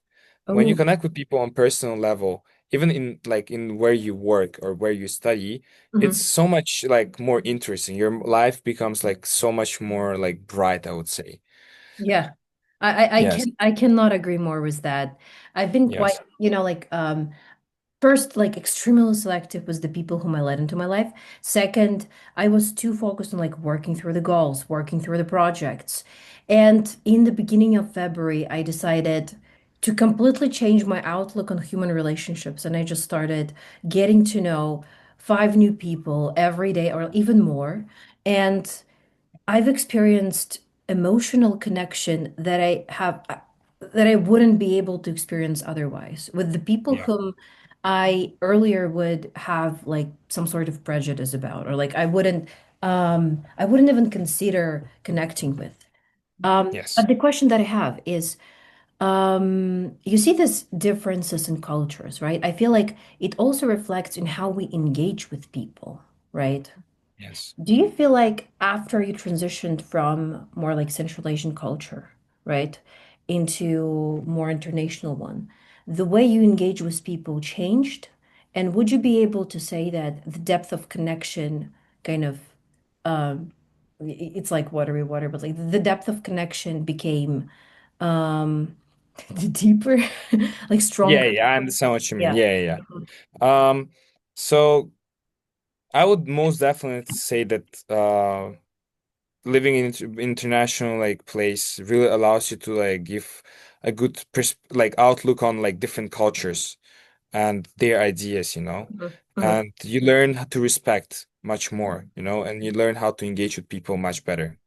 When you Oh. connect with people on personal level, even in like in where you work or where you study, it's Mhm. so much like more interesting. Your life becomes like so much more like bright, I would say. Yeah. Yes. I cannot agree more with that. I've been quite, Yes. like first, like extremely selective was the people whom I let into my life. Second, I was too focused on like working through the goals, working through the projects. And in the beginning of February, I decided to completely change my outlook on human relationships. And I just started getting to know five new people every day or even more. And I've experienced emotional connection that I wouldn't be able to experience otherwise with the people Yeah. whom I earlier would have like some sort of prejudice about, or like I wouldn't even consider connecting with. But Yes. the question that I have is, you see these differences in cultures, right? I feel like it also reflects in how we engage with people, right? Yes. Do you feel like after you transitioned from more like Central Asian culture, right, into more international one, the way you engage with people changed? And would you be able to say that the depth of connection kind of, um, it's like watery water, but like the depth of connection became um deeper, like Yeah, stronger? yeah, I understand what you mean. Yeah. Yeah, yeah, yeah. So I would most definitely say that living in international like place really allows you to like give a good like outlook on like different cultures and their ideas, you know, Mhm. Mhm. and you learn how to respect much more, you know, and you learn how to engage with people much better.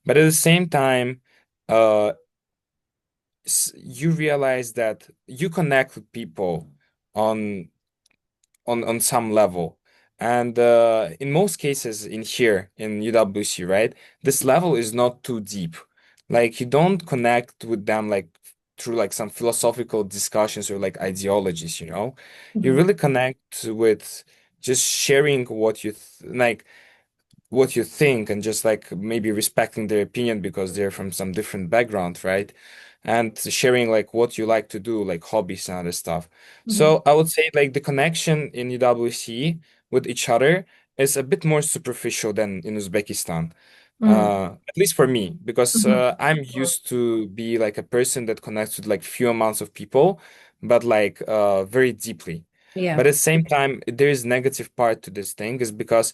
But at the same time, uh, you realize that you connect with people on on some level. And in most cases in here in UWC, right, this level is not too deep. Like you don't connect with them like through like some philosophical discussions or like ideologies, you know. You Mhm. really connect with just sharing what you think and just like maybe respecting their opinion because they're from some different background, right? And sharing like what you like to do, like hobbies and other stuff. Mhm. So I would say like the connection in UWC with each other is a bit more superficial than in Uzbekistan. Mhm. At least for me, because Mhm. I'm used to be like a person that connects with like few amounts of people, but like very deeply. But Yeah. at the same time, there is negative part to this thing is because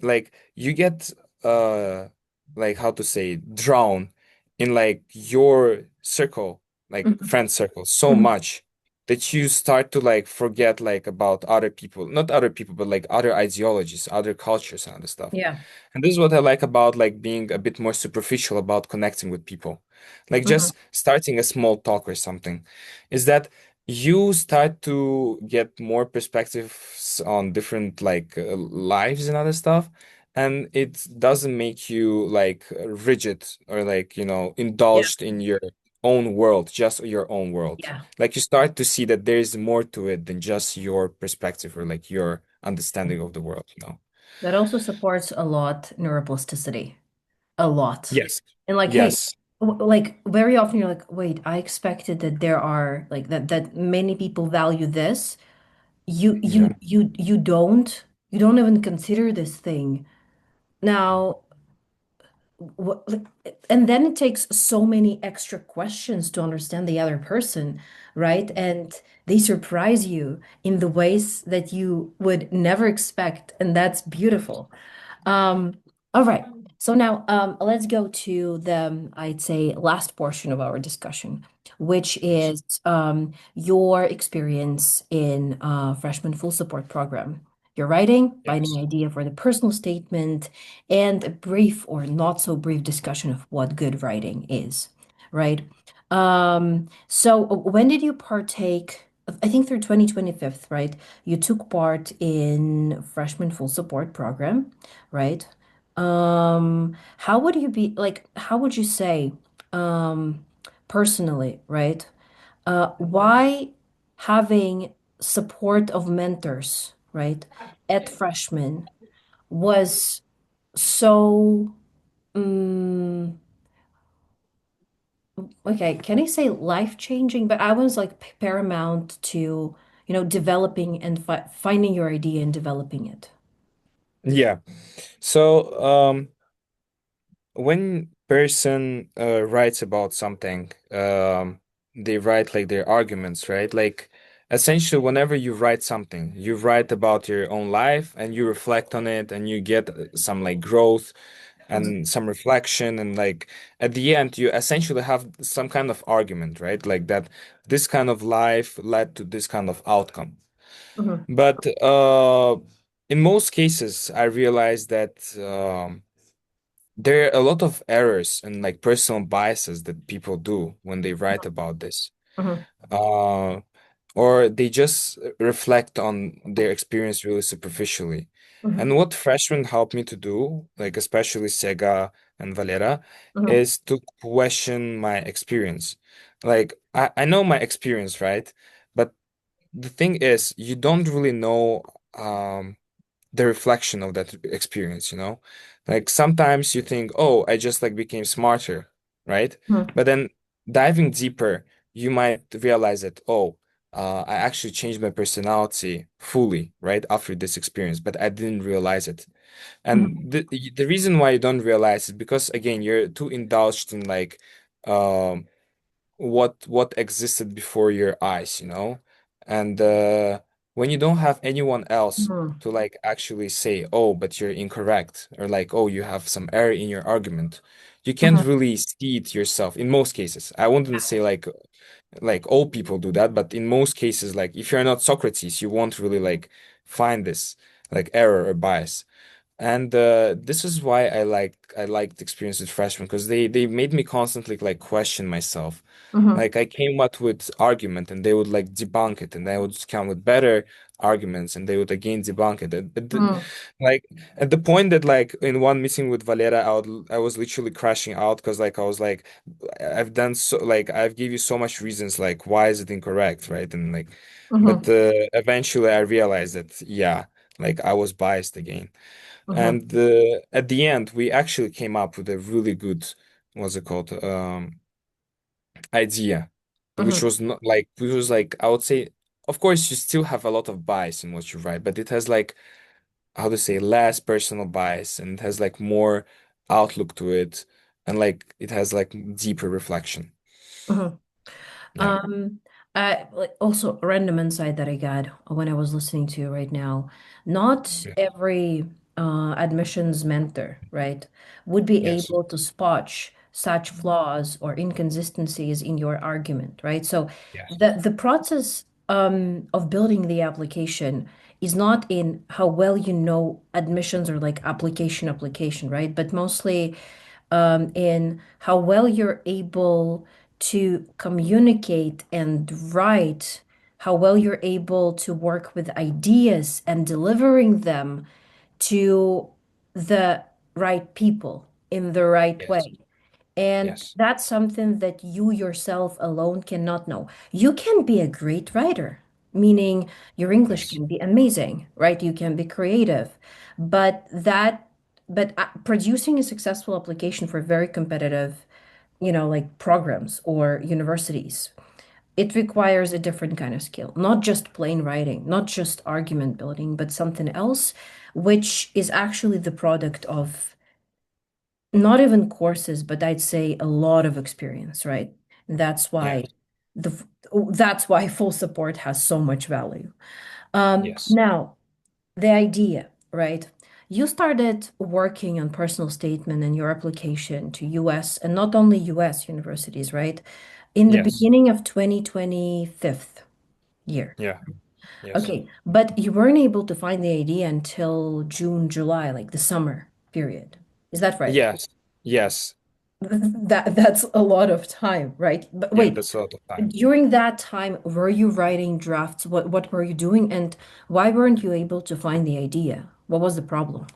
like you get like how to say drown in like your circle, like Mhm. friend circle, so Mhm. much that you start to like forget like about other people, not other people, but like other ideologies, other cultures and other stuff. Yeah. And this is what I like about like being a bit more superficial about connecting with people. Like Mhm. just starting a small talk or something, is that you start to get more perspectives on different like lives and other stuff. and it doesn't make you like rigid or like, Yeah. indulged in your own world, just your own world. Yeah. Like you start to see that there's more to it than just your perspective or like your understanding of the world. That also supports a lot neuroplasticity. A lot. Yes. And like, hey, Yes. like very often you're like, wait, I expected that there are like that many people value this. You you Yeah. you you don't you don't even consider this thing. Now, what, and then it takes so many extra questions to understand the other person, right? And they surprise you in the ways that you would never expect, and that's beautiful. Um, all right. So now let's go to the, I'd say, last portion of our discussion, which Yes. is your experience in freshman full support program. Your writing, finding Yes. idea for the personal statement, and a brief or not so brief discussion of what good writing is, right? So when did you partake? I think through 2025, right? You took part in freshman full support program, right? How would you be like, how would you say, um, personally, right? Why having support of mentors, right, at freshman was so, um, okay, can I say life-changing? But I was like paramount to, developing and finding your idea and developing it. Yeah. So, when person writes about something, they write like their arguments, right? Like essentially, whenever you write something, you write about your own life and you reflect on it and you get some like growth Mhm, and some reflection and like at the end you essentially have some kind of argument, right? Like that this kind of life led to this kind of outcome. mhm, But in most cases, I realized that there are a lot of errors and like personal biases that people do when they write about this. mhm, Uh, or they just reflect on their experience really superficially. mhm, And what freshmen helped me to do, like especially Sega and Valera, mhm, is to question my experience. Like I know my experience, right? But the thing is, you don't really know the reflection of that experience. Like sometimes you think, oh, I just like became smarter, right? mhm, But then diving deeper, you might realize that, oh, I actually changed my personality fully, right, after this experience, but I didn't realize it. mhm, And the reason why you don't realize is because again, you're too indulged in like um what existed before your eyes. And when you don't have anyone else mhm, to like actually say, oh, but you're incorrect, or like, oh, you have some error in your argument, you can't mhm. really see it yourself in most cases. I wouldn't say like all people do that, but in most cases, like if you're not Socrates, you won't really like find this like error or bias. And this is why I liked experience with freshmen because they made me constantly like question myself. Mhm, Like I came up with argument and they would like debunk it, and I would come with better arguments and they would again debunk it. mhm, Like at the point that like in one meeting with Valera, I was literally crashing out because like I was like, I've done so like I've give you so much reasons like why is it incorrect, right? And like, but mhm, eventually I realized that yeah, like I was biased again. mhm, And at the end, we actually came up with a really good, what's it called, idea, which mhm, was not like, which was like, I would say, of course, you still have a lot of bias in what you write, but it has like, how to say, less personal bias and it has like more outlook to it, and like it has like deeper reflection. mhm. Yeah. Um, like also a random insight that I got when I was listening to you right now. Not Yeah. every admissions mentor, right, would be Yes. able to spot such flaws or inconsistencies in your argument, right? So Yes. the process of building the application is not in how well you know admissions or like application, right? But mostly in how well you're able to communicate and write, how well you're able to work with ideas and delivering them to. the right people in the right Yes. way. And Yes. that's something that you yourself alone cannot know. You can be a great writer, meaning your English Yes. can be amazing, right? You can be creative, but producing a successful application for very competitive, like programs or universities, it requires a different kind of skill, not just plain writing, not just argument building, but something else, which is actually the product of not even courses, but I'd say a lot of experience, right? That's Yes. why the that's why full support has so much value. Yes. Now, the idea, right? You started working on personal statement and your application to US and not only US universities, right? In the Yes. beginning of 2025 year. Yeah. Yes. Okay, but you weren't able to find the idea until June, July, like the summer period. Is that right? Yes. Yes. That's a lot of time, right? But Yeah, wait, that's a lot of time. during that time, were you writing drafts? What were you doing, and why weren't you able to find the idea? What was the problem?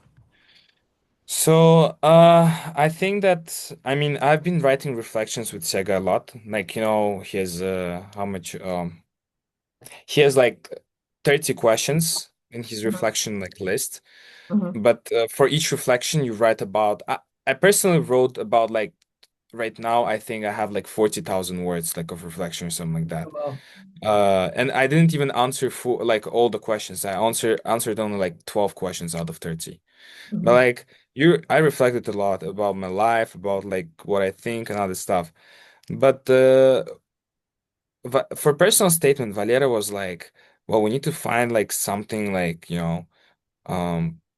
So, I think that I mean I've been writing reflections with Sega a lot. Like, he has how much he has like 30 questions in his Mhm, reflection like list. mhm. But for each reflection you write about I personally wrote about like right now I think I have like 40,000 words like of reflection or something like that. Wow. And I didn't even answer for like all the questions. I answered only like 12 questions out of 30. But Mhm, like I reflected a lot about my life, about like what I think and other stuff. But for personal statement, Valera was like, well, we need to find like something like,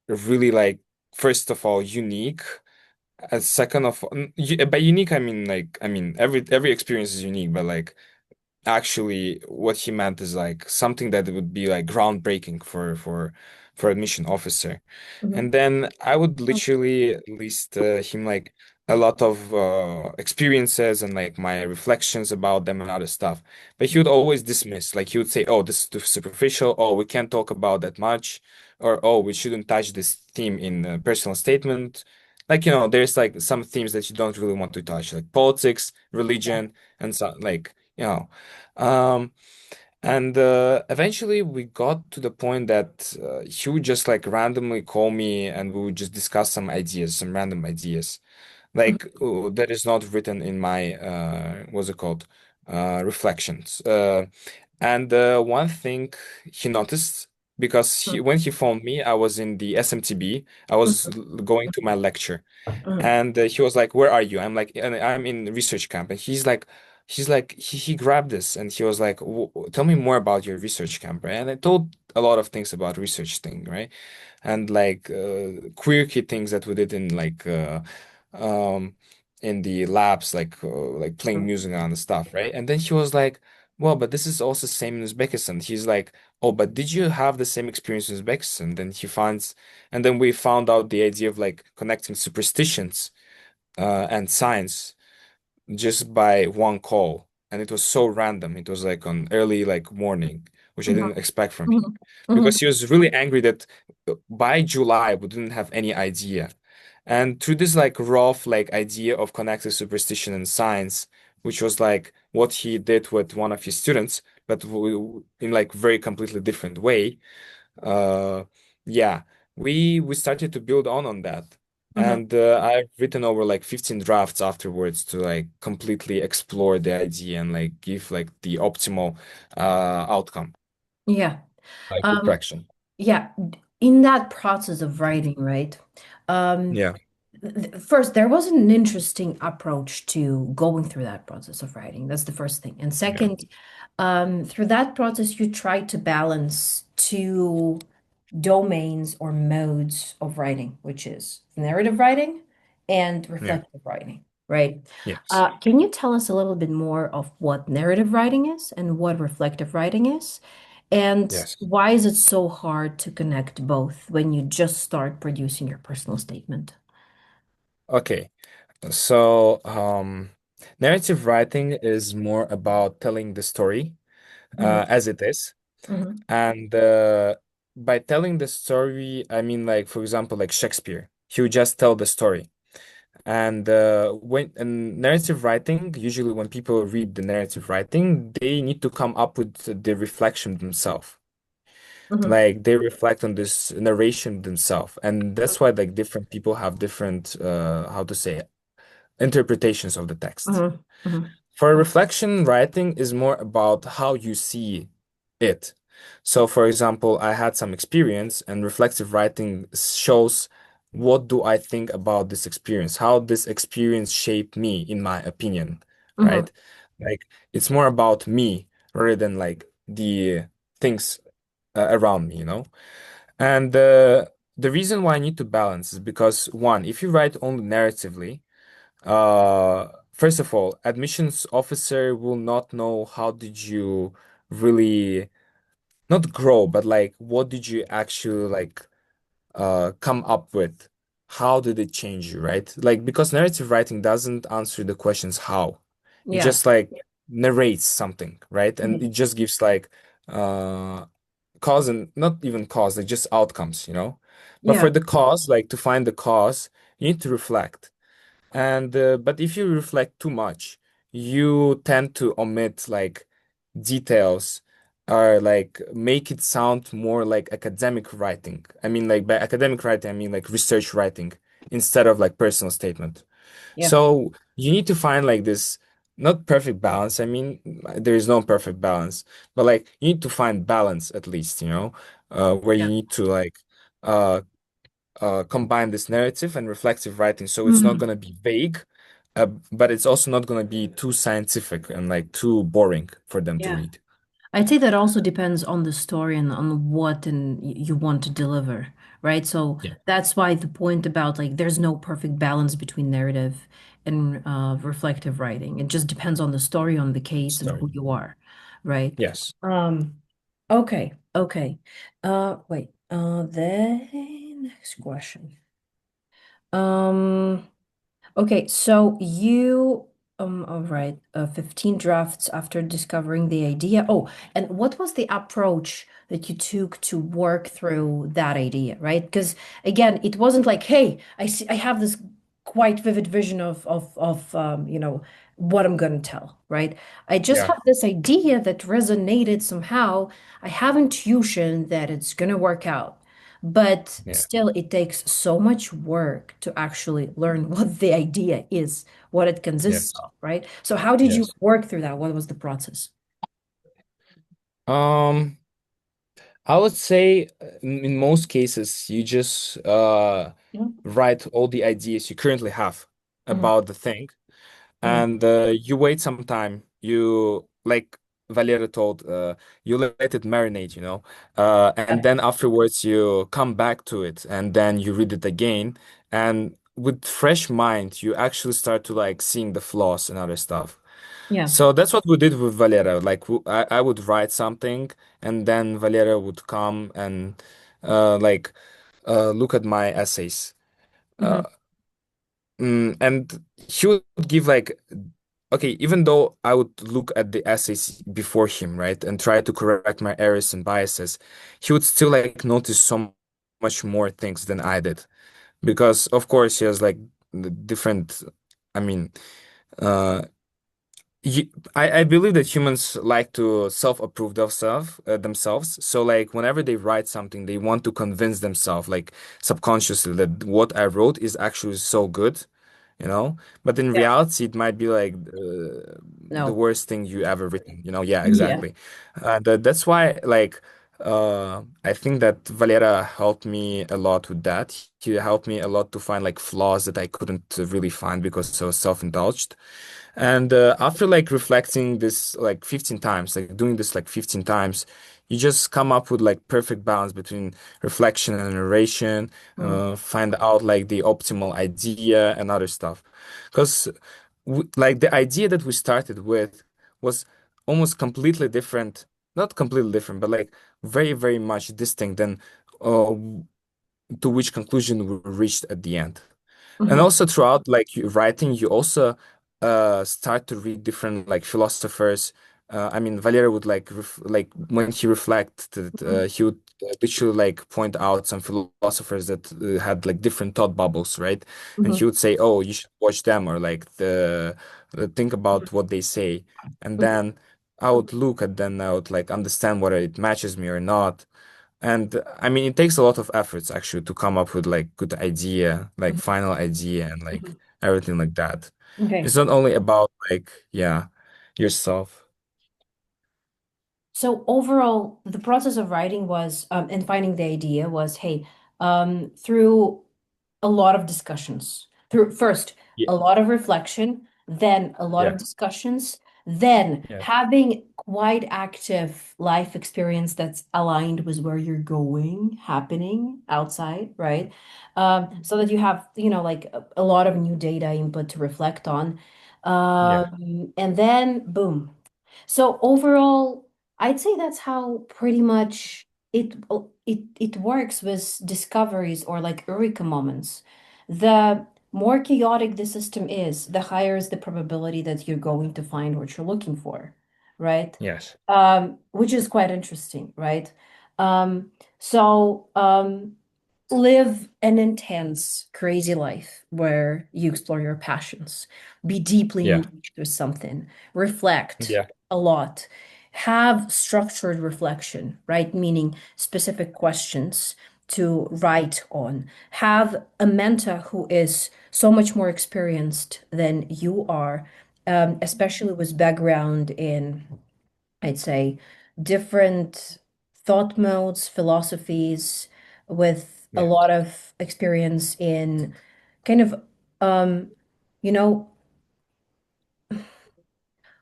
really like first of all unique. And second of all, by unique I mean every experience is unique, but like actually what he meant is like something that would be like groundbreaking for admission officer. mhm, And then I would literally list him like a lot of experiences and like my reflections about them and other stuff. But he would always dismiss, like he would say, "Oh, this is too superficial. Oh, we can't talk about that much," or "Oh, we shouldn't touch this theme in a personal statement." Like, there's like some themes that you don't really want to touch, like politics, yeah. religion, and so like, um, and eventually we got to the point that he would just like randomly call me and we would just discuss some ideas, some random ideas, Mhm, like that is not written in my what's it called? Reflections. And one thing he noticed because when he phoned me, I was in the SMTB. I was mhm, going to my lecture. mhm, And he was like, "Where are you?" I'm like, and I'm in research camp. And he grabbed this and he was like, "Tell me more about your research camp," right? And I told a lot of things about research thing, right? And like quirky things that we did um, in the labs, like playing mhm, music and the stuff, right? And then he was like, "Well, but this is also same in Uzbekistan." He's like, "Oh, but did you have the same experience in Uzbekistan?" And then we found out the idea of like connecting superstitions and science just by one call. And it was so random. It was like on early like morning, which I mhm, didn't expect from him. mhm, mhm, Because he was really angry that by July we didn't have any idea. And through this like rough like idea of connecting superstition and science, which was like what he did with one of his students, but in like very completely different way, uh, yeah, we started to build on that. mhm. And I've written over like 15 drafts afterwards to like completely explore the idea and like give like the optimal outcome, Yeah. like Um, perfection. yeah. In that process of writing, right? Um, Yeah. First, there was an interesting approach to going through that process of writing. That's the first thing. And Yeah. second, through that process, you try to balance two domains or modes of writing, which is narrative writing and Yeah. reflective writing, right? Yes. Can you tell us a little bit more of what narrative writing is and what reflective writing is? And Yes. why is it so hard to connect both when you just start producing your personal statement? Okay. So, narrative writing is more about telling the story Mhm, as it is. mhm, And by telling the story, I mean, like, for example, like Shakespeare. He would just tell the story. And when in narrative writing, usually when people read the narrative writing, they need to come up with the reflection themselves. Hmm. Like they reflect on this narration themselves, and that's why like different people have different how to say it, interpretations of the text. Hmm. Hmm. For reflection, writing is more about how you see it. So, for example, I had some experience, and reflective writing shows what do I think about this experience, how this experience shaped me, in my opinion, Hmm. right? Like it's more about me rather than like the things around me, you know? And the reason why I need to balance is because one, if you write only narratively, first of all, admissions officer will not know how did you really not grow, but like what did you actually like come up with? How did it change you, right? Like because narrative writing doesn't answer the questions how. It Yeah. just like narrates something, right? And Mhm. it just gives like uh cause and not even cause, like just outcomes, you know? But Yeah. for the cause, like to find the cause, you need to reflect. And but if you reflect too much, you tend to omit like details or like make it sound more like academic writing. I mean, like by academic writing, I mean like research writing instead of like personal statement. Yeah. So you need to find like this not perfect balance. I mean, there is no perfect balance, but like you need to find balance at least, you know, where you Yeah. need to like uh combine this narrative and reflective writing. So it's not Mhm. going to be vague, but it's also not going to be too scientific and like too boring for them to Yeah. read. I'd say that also depends on the story and on what and you want to deliver, right? So Yeah. that's why the point about like there's no perfect balance between narrative and reflective writing. It just depends on the story, on the case, and Sorry. who you are, right? Yes. Um, okay, okay. Wait. The next question. Um, Okay, so you all right, 15 drafts after discovering the idea. Oh, and what was the approach that you took to work through that idea, right? Because again, it wasn't like, hey, I have this quite vivid vision of what I'm gonna tell, right? I just Yeah. have this idea that resonated somehow. I have intuition that it's gonna work out. But Yeah. still, it takes so much work to actually learn what the idea is, what it consists Yes. of, right? So how did you Yes. work through that? What was the process? Um, I would say in most cases, you just Mhm. write all the ideas you currently have Mhm. about the thing, Mhm. and you wait some time. You like Valera told, you let it marinate, you know, and Yeah. then afterwards you come back to it, and then you read it again, and with fresh mind, you actually start to like seeing the flaws and other stuff. Yeah. So that's what we did with Valera. Like I would write something, and then Valera would come and like look at my essays. Uh, Hmm. and he would give like, okay, even though I would look at the essays before him, right, and try to correct my errors and biases, he would still like notice so much more things than I did. Because of course he has like the different, I mean, uh, you, I believe that humans like to self-approve themselves. So like whenever they write something, they want to convince themselves, like subconsciously, that what I wrote is actually so good, you know? But in Yeah. reality, it might be like the No. worst thing you ever written, you know? Yeah, Yeah. exactly. That's why like I think that Valera helped me a lot with that. He helped me a lot to find like flaws that I couldn't really find because I was self-indulged. And after like reflecting this like 15 times, like doing this like 15 times, you just come up with like perfect balance between reflection and narration, Mm. find out like the optimal idea and other stuff. Because like the idea that we started with was almost completely different, not completely different, but like very, very much distinct than uh, to which conclusion we reached at the end. And Hmm. also throughout like writing, you also start to read different like philosophers. I mean, Valera would like like when he reflected, he would literally like point out some philosophers that had like different thought bubbles, right? And he Mhm. would say, "Oh, you should watch them," or like think about what they say, and Mhm. then I would look at them, I would like understand whether it matches me or not. And I mean, it takes a lot of efforts actually to come up with like good idea, like Mhm. final idea, and like Mhm. everything like that. Okay. It's not only about like, yeah, yourself. So overall, the process of writing was, and finding the idea was, hey, through a lot of discussions, through first Yeah. a lot of reflection, then a lot Yeah. of discussions, then Yeah. having quite active life experience that's aligned with where you're going, happening outside, right? So that you have, like a lot of new data input to reflect on. Yeah. And then boom. So overall, I'd say that's how pretty much it works with discoveries or like eureka moments. The more chaotic the system is, the higher is the probability that you're going to find what you're looking for, right? Yes. Which is quite interesting, right? Um, so live an intense, crazy life where you explore your passions, be deeply Yeah. engaged with something, reflect Yeah. a lot, have structured reflection, right? Meaning specific questions to write on. Have a mentor who is so much more experienced than you are, especially with background in, I'd say, different thought modes, philosophies, with a Yeah. lot of experience in kind of, um, you know,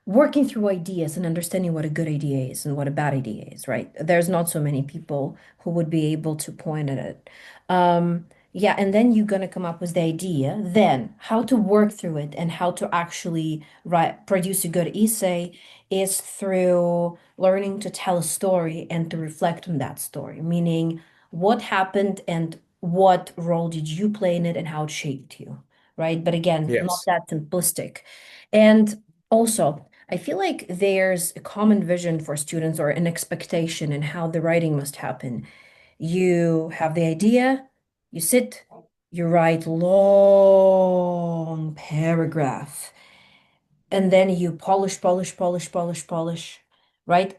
working through ideas and understanding what a good idea is and what a bad idea is, right? There's not so many people who would be able to point at it. Yeah, and then you're gonna come up with the idea, then how to work through it and how to actually write, produce a good essay is through learning to tell a story and to reflect on that story, meaning what happened and what role did you play in it and how it shaped you, right? But again, not Yes. that simplistic. And also, I feel like there's a common vision for students or an expectation in how the writing must happen. You have the idea, you sit, you write long paragraph, and then you polish, polish, polish, polish, polish, right?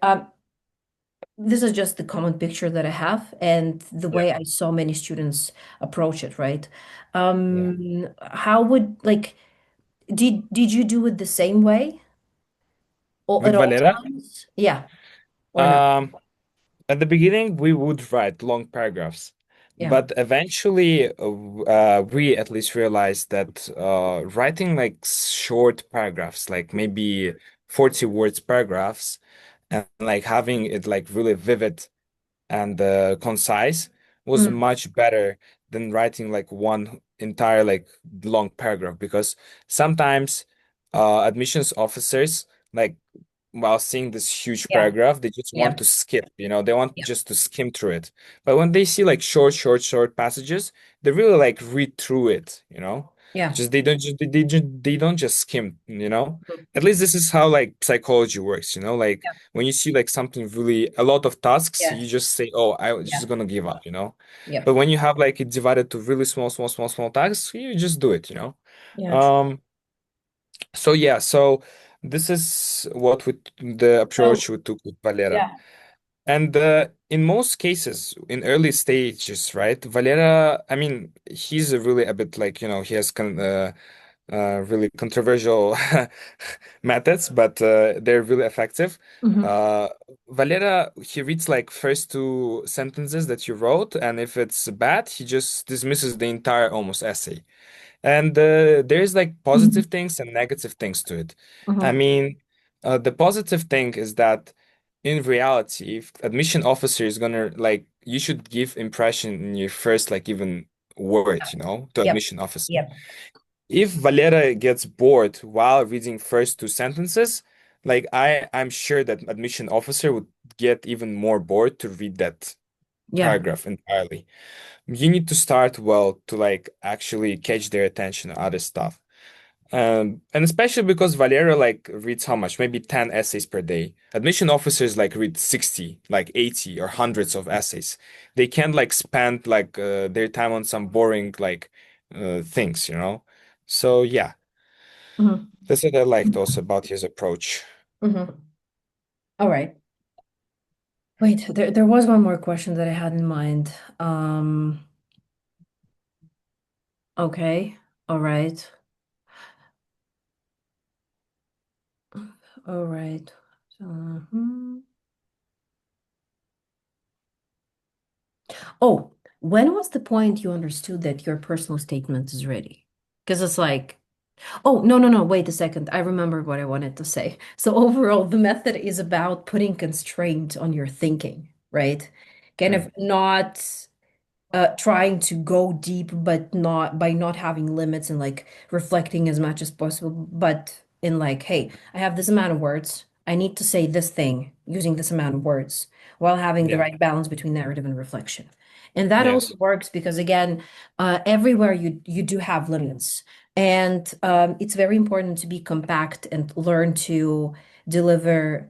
This is just the common picture that I have and the Yeah. way I saw many students approach it, right? Yeah. How would like did you do it the same way or at With all Valera, times? Yeah, or no? um, at the beginning, we would write long paragraphs, Yeah. but eventually, we at least realized that writing like short paragraphs, like maybe 40 words paragraphs, and like having it like really vivid and concise was Mm, much better than writing like one entire like long paragraph because sometimes admissions officers like while seeing this huge yeah. paragraph, they just want Yeah. to skip, they want Yeah. just to skim through it. But when they see like short passages, they really like read through it. Yeah. Just they don't just skim, Mhm. At least this is how like psychology works. Like Yeah. when you see like something really a lot of tasks, you Yes. just say, "Oh, I'm Yeah. just gonna give up." Yeah. But when you have like it divided to really small, small, small, small tasks, you just do it. Yeah. True. Um, so yeah, so this is what the So approach we took with Valera. yeah. And in most cases, in early stages, right, Valera, I mean, he's really a bit like, he has really controversial methods, but they're really effective. Hmm. Uh, Valera, he reads like first two sentences that you wrote, and if it's bad, he just dismisses the entire almost essay. And there's like Hmm. positive things and negative things to it. I Hmm. mean, the positive thing is that in reality, if admission officer is gonna like, you should give impression in your first like even word, to Yep. admission officer. Yep. If Valera gets bored while reading first two sentences, like I'm sure that admission officer would get even more bored to read that Yeah. paragraph entirely. You need to start well to like actually catch their attention on other stuff. And especially because Valera like reads how much? Maybe 10 essays per day. Admission officers like read 60, like 80 or hundreds of essays. They can't like spend like their time on some boring like things, you know? So yeah, Mhm. that's what I liked also about his approach. Mhm. All right. Wait, there was one more question that I had in mind. Okay. All right. All right. Mhm. Oh, when was the point you understood that your personal statement is ready? Because it's like, oh, no, no, no, wait a second. I remember what I wanted to say. So overall, the method is about putting constraint on your thinking, right? Kind Mm. of not trying to go deep, but not by not having limits and like reflecting as much as possible, but in like, hey, I have this amount of words. I need to say this thing using this amount of words while having the Yeah. right balance between narrative and reflection. And that only Yes. works because again, everywhere you do have limits. And it's very important to be compact and learn to deliver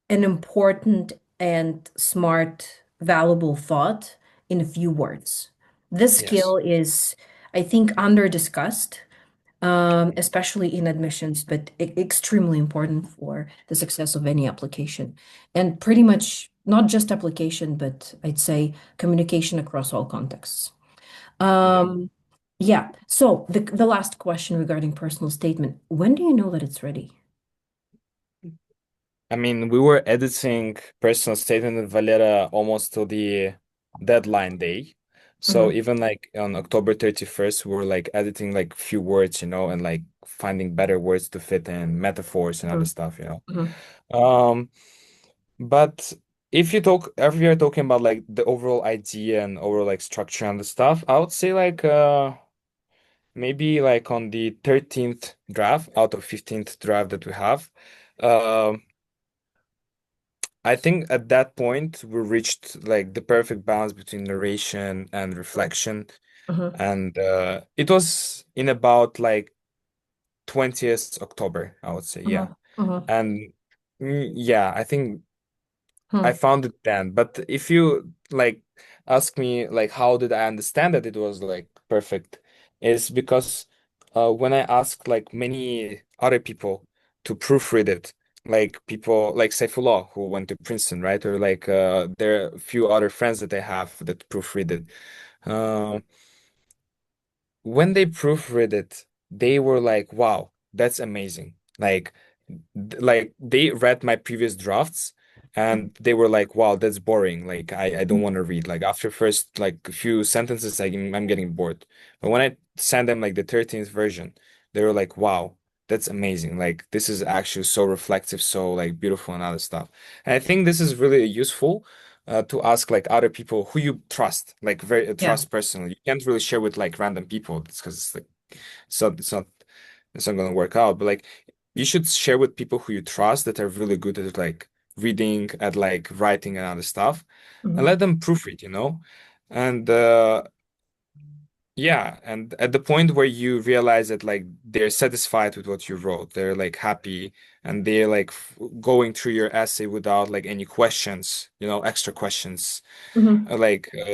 an important and smart, valuable thought in a few words. This Yes. skill is, I think, under discussed, especially in admissions, but extremely important for the success of any application. And pretty much not just application, but I'd say communication across all contexts. Yeah. Um, yeah. So the last question regarding personal statement, when do you know that it's ready? I mean, we were editing personal statement with Valera almost till the deadline day. So Mhm, even like on October 31st, we were like editing like few words, you know, and like finding better words to fit in, metaphors and other mhm, stuff, you know. mhm, Um, but if you're talking about like the overall idea and overall like structure and the stuff, I would say like maybe like on the 13th draft out of 15th draft that we have. Um I think at that point we reached like the perfect balance between narration and reflection, mhm, and it was in about like 20th October, I would say, yeah. mhm, mhm, And yeah, I think I mhm. found it then. But if you like ask me like how did I understand that it was like perfect, is because when I asked like many other people to proofread it, like people like Saifullah who went to Princeton, right? Or like there are a few other friends that I have that proofread it. Uh, when they proofread it, they were like, "Wow, that's amazing!" Like they read my previous drafts, and they were like, "Wow, that's boring. Like, I don't want to read." Like after first like a few sentences, I'm getting bored. But when I sent them like the 13th version, they were like, "Wow, that's amazing. Like this is actually so reflective, so like beautiful and other stuff." And I think this is really useful to ask like other people who you trust, like very Yeah, trust personally. You can't really share with like random people because it's like it's not gonna work out. But like you should share with people who you trust that are really good at like reading, at like writing and other stuff, and mhm, let them proofread, you know? And yeah, and at the point where you realize that like they're satisfied with what you wrote, they're like happy and they're like going through your essay without like any questions, you know, extra questions. mhm,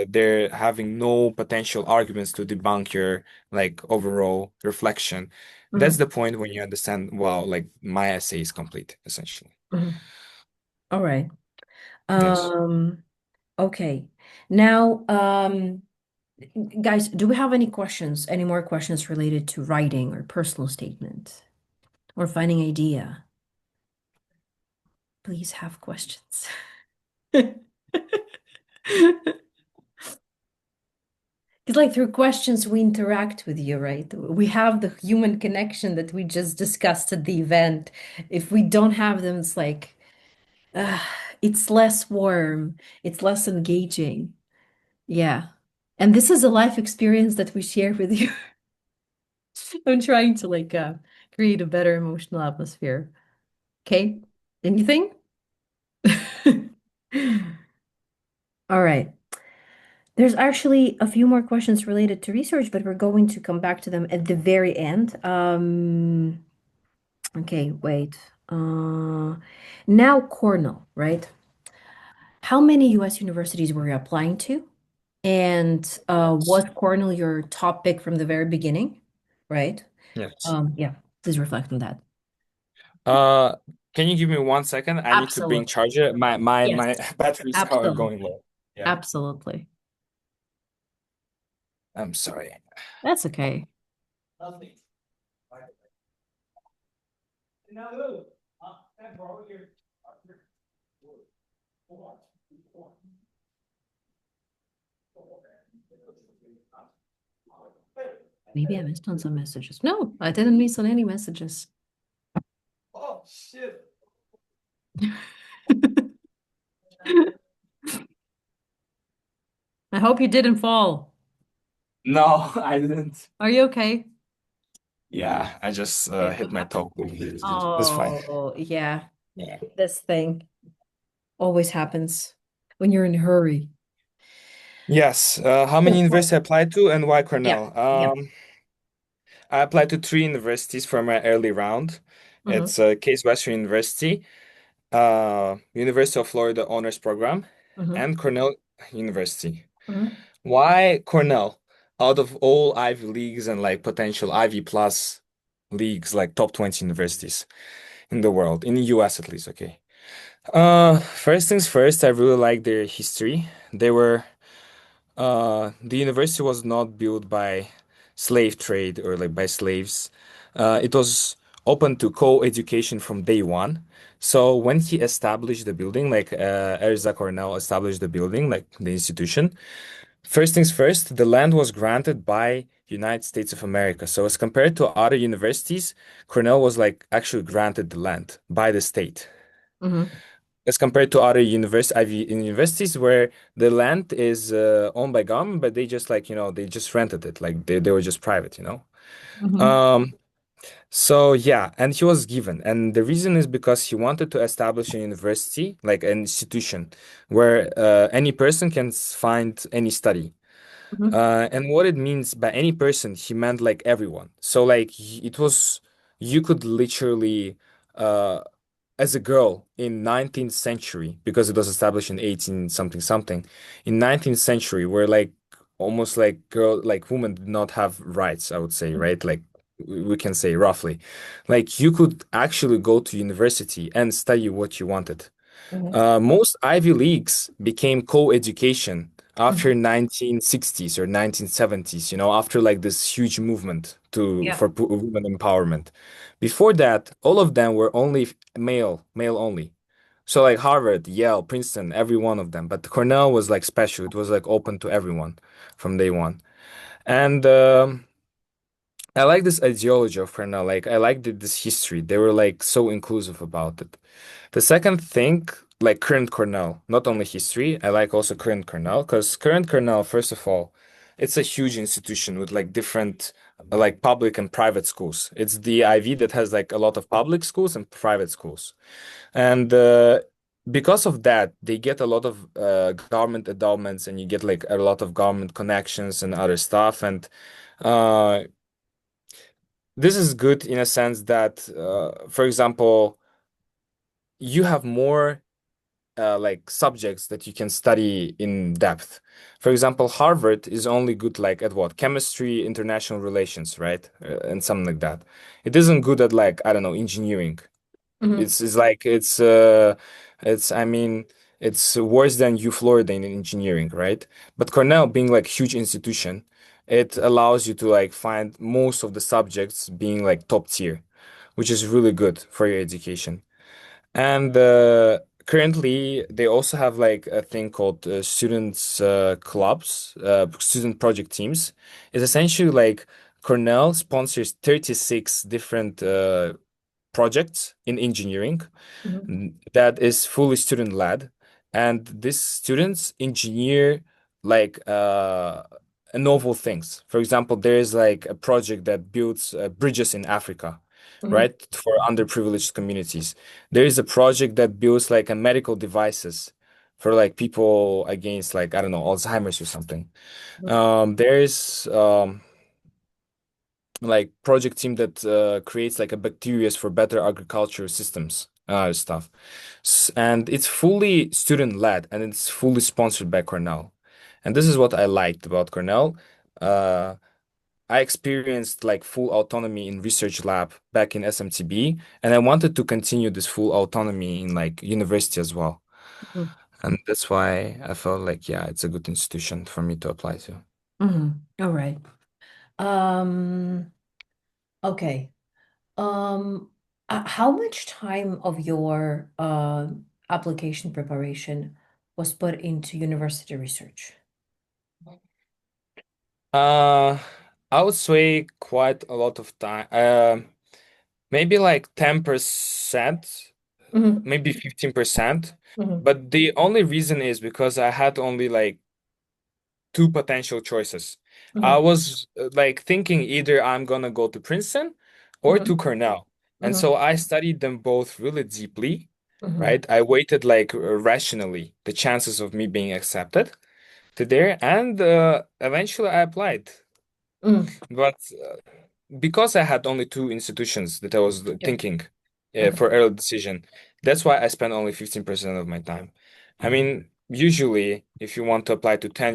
They're having no potential arguments to debunk your like overall reflection. That's mhm, the point when you understand, well, like my essay is complete, essentially. mhm. All right. Yes. Um, okay. Now, guys, do we have any questions, any more questions related to writing or personal statement or finding idea? Please have questions. It's like through questions we interact with you, right? We have the human connection that we just discussed at the event. If we don't have them, it's like uh, it's less warm, it's less engaging. Yeah. And this is a life experience that we share with you. I'm trying to like create a better emotional atmosphere. Okay? Anything? All right. There's actually a few more questions related to research, but we're going to come back to them at the very end. Okay, wait. Now Cornell, right? How many US universities were you applying to? And was Cornell your top pick from the very beginning? Right? Yes. Yeah, please reflect on that. Uh, can you give me 1 second? I need to bring Absolutely. charger. My Yes, batteries are absolutely. going low. Yeah, Absolutely. I'm sorry. That's okay. Maybe I missed on some messages. No, I didn't miss on any messages. Oh shit. I hope you didn't fall. No, I didn't. Are you okay? Yeah, I just Okay, hit what my happened? toe. That's fine. Oh, yeah. Yeah. This thing always happens when you're in a hurry. Yes. How many Oh, well. universities I applied to and why Yeah. Cornell? Yeah. I applied to three universities for my early round. Mm-hmm. It's Case Western University, University of Florida Honors Program, Mm-hmm. and Cornell University. Mm-hmm. Why Cornell? Out of all Ivy Leagues and like potential Ivy Plus leagues, like top 20 universities in the world, in the US at least, okay. First things first, I really like their history. The university was not built by slave trade or like by slaves. It was open to co-education from day one. So when he established the building, like Erza Cornell established the building, like the institution, first things first, the land was granted by United States of America. So as compared to other universities, Cornell was like actually granted the land by the state Mm-hmm. as compared to other Ivy universities where the land is owned by government, but they just like, they just rented it. Like they were just private. Mm-hmm. Um, so yeah, and he was given. And the reason is because he wanted to establish a university, like an institution where any person can find any study. Mm-hmm. And what it means by any person, he meant like everyone. So like it was, you could literally uh as a girl in 19th century because it was established in 18 something something in 19th century where like almost like women did not have rights, I would say, right? Like we can say roughly like you could actually go to university and study what you wanted. Mm-hmm. Most Ivy Leagues became co-education Mm-hmm. after 1960s or 1970s, after like this huge movement to Yeah. for women empowerment. Before that, all of them were only male only. So like Harvard, Yale, Princeton, every one of them. But Cornell was like special. It was like open to everyone from day one. And I like this ideology of Cornell. Like I like this history. They were like so inclusive about it. The second thing, like current Cornell, not only history, I like also current Cornell, because current Cornell, first of all, it's a huge institution with like different like public and private schools. It's the IV that has like a lot of public schools and private schools. And because of that, they get a lot of government endowments and you get like a lot of government connections and other stuff. And uh, this is good in a sense that, for example, you have more like subjects that you can study in depth. For example, Harvard is only good like at what? Chemistry, international relations, right? And something like that. It isn't good at like, I don't know, engineering. Mm-hmm. It's like it's I mean it's worse than U Florida in engineering, right? But Cornell being like huge institution, it allows you to like find most of the subjects being like top tier, which is really good for your education. And currently, they also have like a thing called students clubs, student project teams. It's essentially like Cornell sponsors 36 different projects in engineering Mm-hmm. that is fully student led, and these students engineer like novel things. For example, there is like a project that builds bridges in Africa, Mm-hmm. right, for underprivileged communities. There is a project that builds like a medical devices for like people against like I don't know Alzheimer's or something. Mhm. There's like project team that creates like a bacteria for better agriculture systems stuff. And it's fully student led and it's fully sponsored by Cornell. And this is what I liked about Cornell. Uh, I experienced like full autonomy in research lab back in SMTB, and I wanted to continue this full autonomy in like university as well. Mhm. And that's why I felt like, yeah, it's a good institution for me to apply to. Mhm. All right. Um, okay. Um, how much time of your application preparation was put into university research? Uh, I would say quite a lot of time. Maybe like 10%, Hmm. maybe 15%. Hmm. But the only reason is because I had only like two potential choices. I Hmm. was like thinking either I'm gonna go to Princeton or Hmm. to Cornell. And Hmm. so I studied them both really deeply, Hmm. right? I weighted like rationally the chances of me being accepted to there, and eventually I applied. Hmm. But because I had only two institutions that I was Yeah. thinking Okay. for early decision, that's why I spent only 15% of my time. I mean, usually, if you want to apply to 10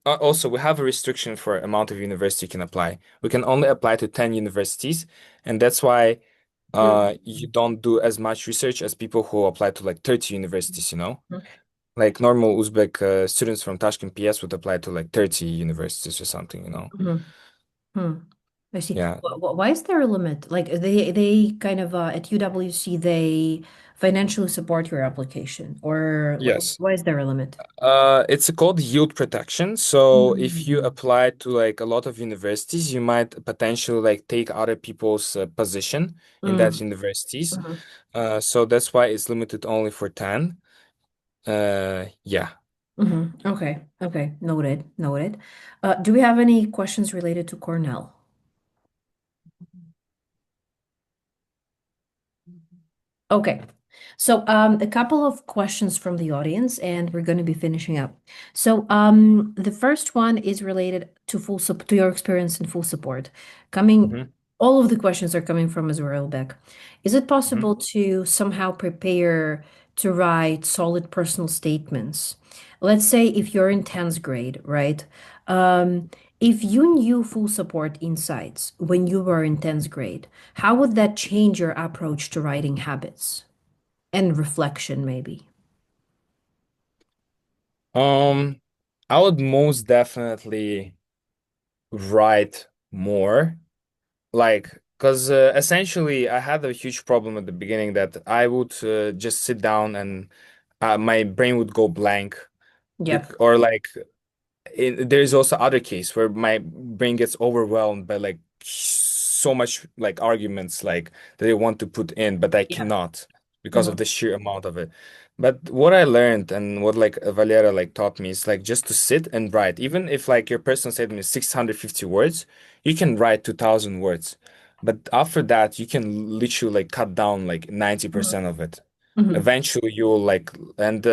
also we have a restriction for amount of university you can apply. We can only apply to 10 universities, and that's why Mm. you don't do as much research as people who apply to like 30 universities, you know? Mhm. Like normal Uzbek students from Tashkent PS would apply to like 30 universities or something, you know? Mhm. Hmm. I see. Yeah. Why is there a limit? Like they kind of at UWC they financially support your application, or like Yes. why is there a limit? It's called yield protection. So if you Mm. apply to like a lot of universities, you might potentially like take other people's position in that Mm. universities. Mhm. So that's why it's limited only for 10. Yeah. Mhm. Okay. Okay. Noted. Noted. Do we have any questions related to Cornell? Okay. So a couple of questions from the audience, and we're going to be finishing up. So the first one is related to to your experience in full support. Coming, Hmm. all of the questions are coming from Israel Beck. Is it Hmm. possible to somehow prepare to write solid personal statements? Let's say if you're in 10th grade, right? Um, if you knew full support insights when you were in 10th grade, how would that change your approach to writing habits and reflection, maybe? Um, I would most definitely write more. Like, because essentially, I had a huge problem at the beginning that I would just sit down and my brain would go blank, Yeah. or like there is also other case where my brain gets overwhelmed by like so much like arguments like that I want to put in, but I Yeah. cannot because of Hmm. the sheer amount of it. But what I learned and what like Valera like taught me is like just to sit and write. Even if like your personal statement is 650 words, you can write 2000 words. But after that, you can literally like cut down like 90% of it. Hmm. Eventually, you'll like and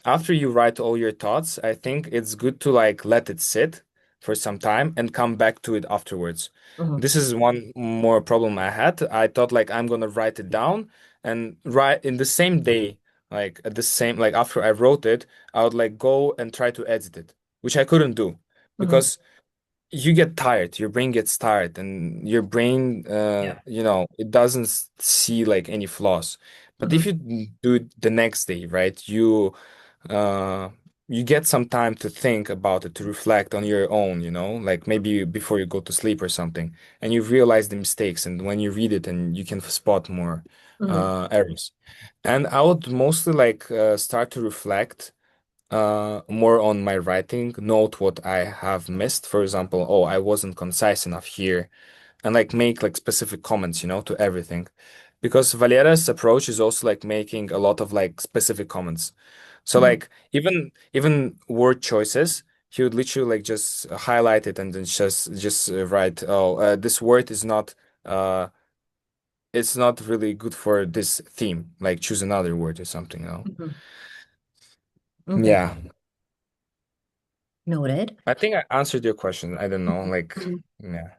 after you write all your thoughts, I think it's good to like let it sit for some time and come back to it afterwards. Hmm. This is one more problem I had. I thought like I'm gonna write it down and write in the same day, like at the same like after I wrote it, I would like go and try to edit it, which I couldn't do Hmm. because you get tired, your brain gets tired, and your brain, Yeah. it doesn't see like any flaws. But if Hmm. you do it the next day, right, uh, you get some time to think about it, to reflect on your own, like maybe before you go to sleep or something, and you realize the mistakes, and when you read it, and you can spot more Hmm. errors. And I would mostly like start to reflect more on my writing, note what I have missed. For example, oh, I wasn't concise enough here, and like make like specific comments, to everything. Because Valera's approach is also like making a lot of like specific comments. So Hmm. like even word choices, he would literally like just highlight it and then just write, oh, this word is not uh it's not really good for this theme. Like choose another word or something. Hmm. Okay. Yeah. Noted. I think I answered your question. I don't know. Like, Mhm. yeah.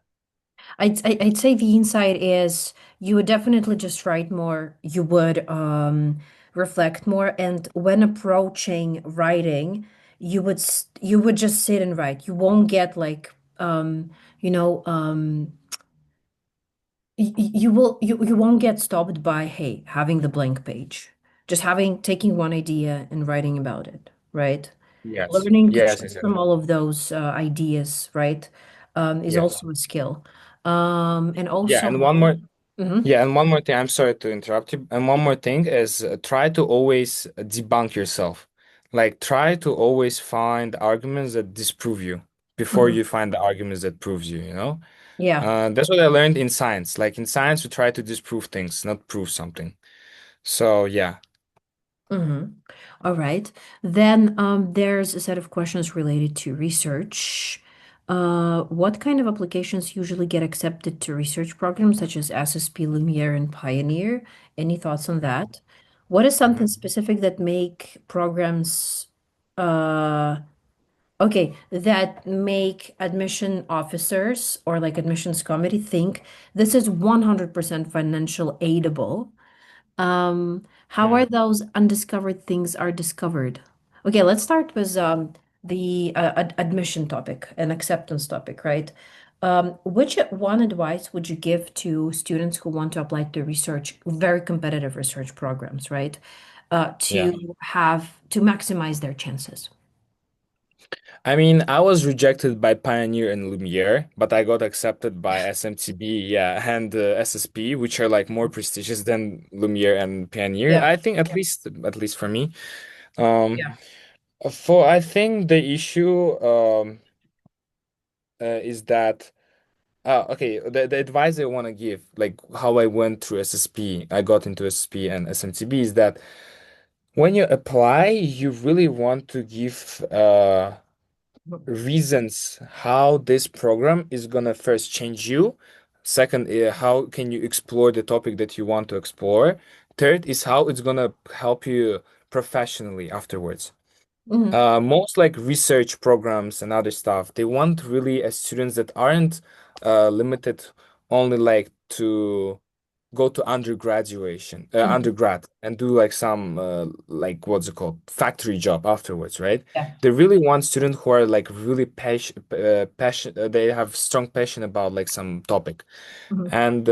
I'd say the insight is you would definitely just write more. You would reflect more, and when approaching writing, you would just sit and write. You won't get like you know you won't get stopped by hey having the blank page. Just having taking one idea and writing about it, right? Yes. Learning to Yes, choose yes, yes. from all of those ideas, right, is Yes. also a skill. And Yeah, also, and one more mhm, Yeah, and one more thing, I'm sorry to interrupt you. And one more thing is try to always debunk yourself. Like try to always find arguments that disprove you before mhm, you find the arguments that proves you, you know? yeah. That's what I learned in science. Like in science, we try to disprove things, not prove something. So yeah, Hmm. All right. Then there's a set of questions related to research. What kind of applications usually get accepted to research programs such as SSP, Lumiere, and Pioneer? Any thoughts on that? What is something Mhm. specific that make programs uh, okay, that make admission officers or like admissions committee think this is 100% financial aidable? How Yeah. are those undiscovered things are discovered? Okay, let's start with the admission topic and acceptance topic, right? Which one advice would you give to students who want to apply to research, very competitive research programs, right? Yeah. To maximize their chances. I mean, I was rejected by Pioneer and Lumiere, but I got accepted by SMTB, yeah, and SSP, which are like more prestigious than Lumiere and Pioneer. Yeah. I think at least for me. Um, Yeah. for I think the issue is that okay, the advice I want to give, like how I went through SSP, I got into SSP and SMTB, is that when you apply, you really want to give reasons how this program is gonna first change you. Second, how can you explore the topic that you want to explore. Third is how it's gonna help you professionally afterwards. Hmm. Most like research programs and other stuff, they want really students that aren't limited only like to go to Hmm. undergrad and do like some like what's it called factory job afterwards, right? Yeah. They really want students who are like really passion they have strong passion about like some topic. Hmm. And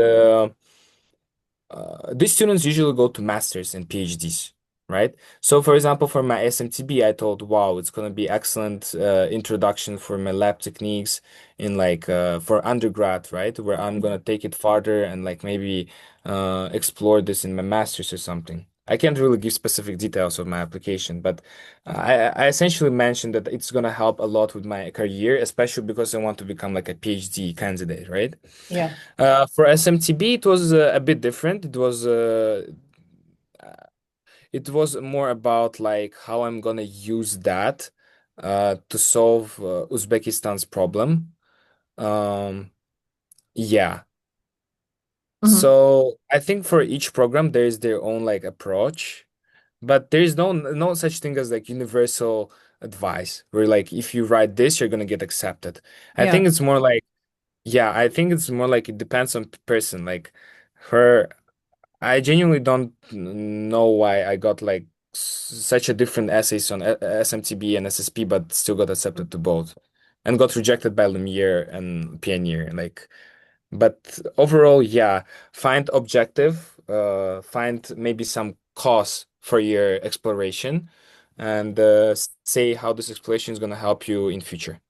these students usually go to masters and PhDs, right? So, for example, for my SMTB, I thought, wow, it's gonna be excellent introduction for my lab techniques in like for undergrad, right? Where I'm gonna take it farther and like maybe explore this in my masters or something. I can't really give specific details of my application, but I essentially mentioned that it's gonna help a lot with my career, especially because I want to become like a PhD candidate, right? Yeah. For SMTB, it was a bit different. It was more about like how I'm gonna use that to solve Uzbekistan's problem. Um, yeah. Hmm. So I think for each program there is their own like approach, but there is no such thing as like universal advice where like if you write this, you're gonna get accepted. I Yeah. think it's more like yeah, I think it's more like it depends on person. Like her I genuinely don't know why I got like such a different essays on SMTB and SSP, but still got accepted to both, and got rejected by Lumiere and Pioneer. Like, but overall, yeah, find objective, find maybe some cause for your exploration, and say how this exploration is gonna help you in future.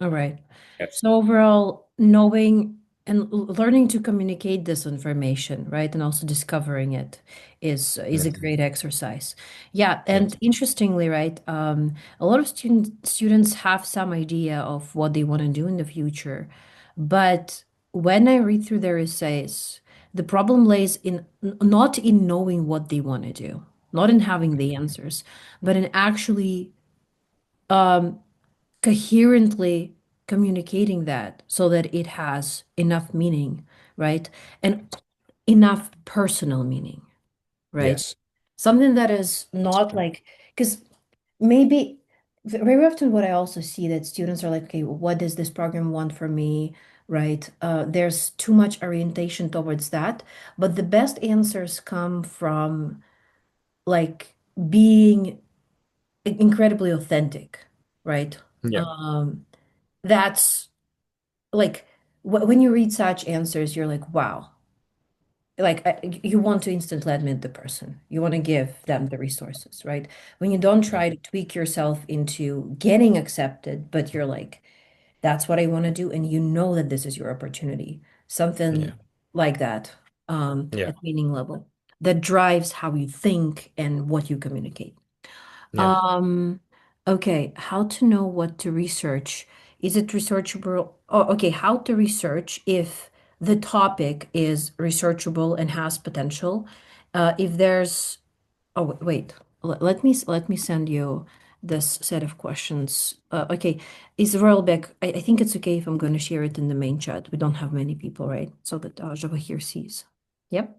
All right. Yes. So overall, knowing and learning to communicate this information, right, and also discovering it is a Yes. great exercise. Yeah, and Yes. interestingly, right, a lot of students have some idea of what they want to do in the future, but when I read through their essays, the problem lays in not in knowing what they want to do, not in having the answers, but in actually coherently communicating that so that it has enough meaning, right? And enough personal meaning, right? Yes. Something that is not like, because maybe very often what I also see that students are like, okay, what does this program want from me? Right? There's too much orientation towards that, but the best answers come from like being incredibly authentic, right? Yeah. That's like when you read such answers, you're like, wow. Like you want to instantly admit the person. You want to give them the resources, right? When you don't Yeah. try to tweak yourself into getting accepted, but you're like, that's what I want to do, and you know that this is your opportunity. Yeah. Something like that, Yeah. at meaning level that drives how you think and what you communicate. Yeah. Um, okay, how to know what to research? Is it researchable? Oh, okay, how to research if the topic is researchable and has potential. If there's, oh wait, let me send you this set of questions. Okay, is Royal Beck? I think it's okay if I'm going to share it in the main chat. We don't have many people, right? So that Javokhir sees. Yep.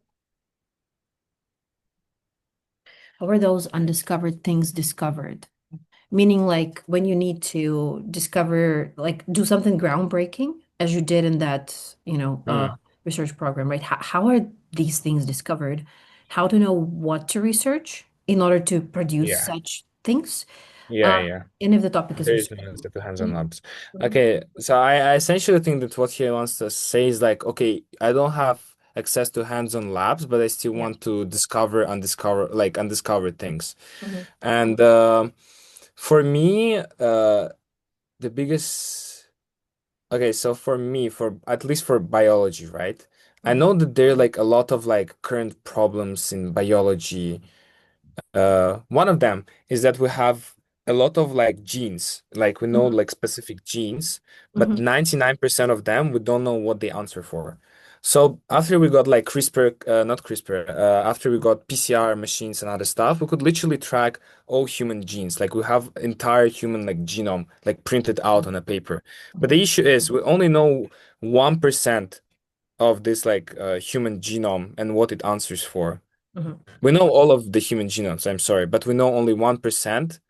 How are those undiscovered things discovered? Meaning, like when you need to discover, like do something groundbreaking, as you did in that, Mm. research program, right? How are these things discovered? How to know what to research in order to produce Yeah. such things? Yeah. Uh, Yeah. and if the topic is There is research. no answer to hands-on Mhm, labs. mhm, Okay, so I essentially think that what he wants to say is like, okay, I don't have access to hands-on labs, but I still yeah. want to discover, undiscover, like undiscovered things. Mhm, And for me, the biggest, okay, so for me, for at least for biology, right? I mhm, know that there are like a lot of like current problems in biology. One of them is that we have a lot of like genes, like we know mhm, like specific genes, but mhm, 99% of them we don't know what they answer for. So after we got like CRISPR, not CRISPR, after we got PCR machines and other stuff, we could literally track all human genes. Like we have entire human like genome like printed out on a paper. But the mhm, issue is we only know 1% of this like human genome and what it answers for. mhm, We know all of the human genomes, I'm sorry, but we know only 1%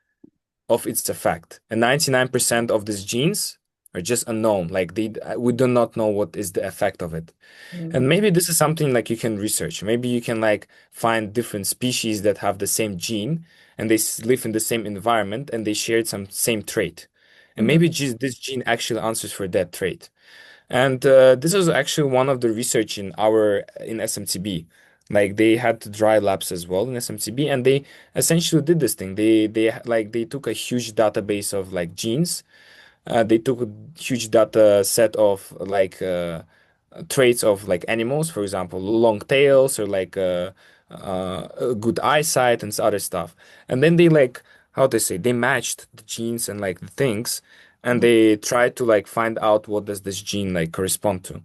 of its effect. And 99% of these genes are just unknown. Like we do not know what is the effect of it. mhm, And maybe this is something like you can research. Maybe you can like find different species that have the same gene and they live in the same environment and they share some same trait. And mhm, maybe just this gene actually answers for that trait. And this was actually one of the research in SMTB. Like they had dry labs as well in SMTB, and they essentially did this thing. They took a huge database of like genes. They took a huge data set of like traits of like animals, for example, long tails or like good eyesight and other stuff. And then they like how they say they matched the genes and like the things, and mhm, they tried to like find out what does this gene like correspond to.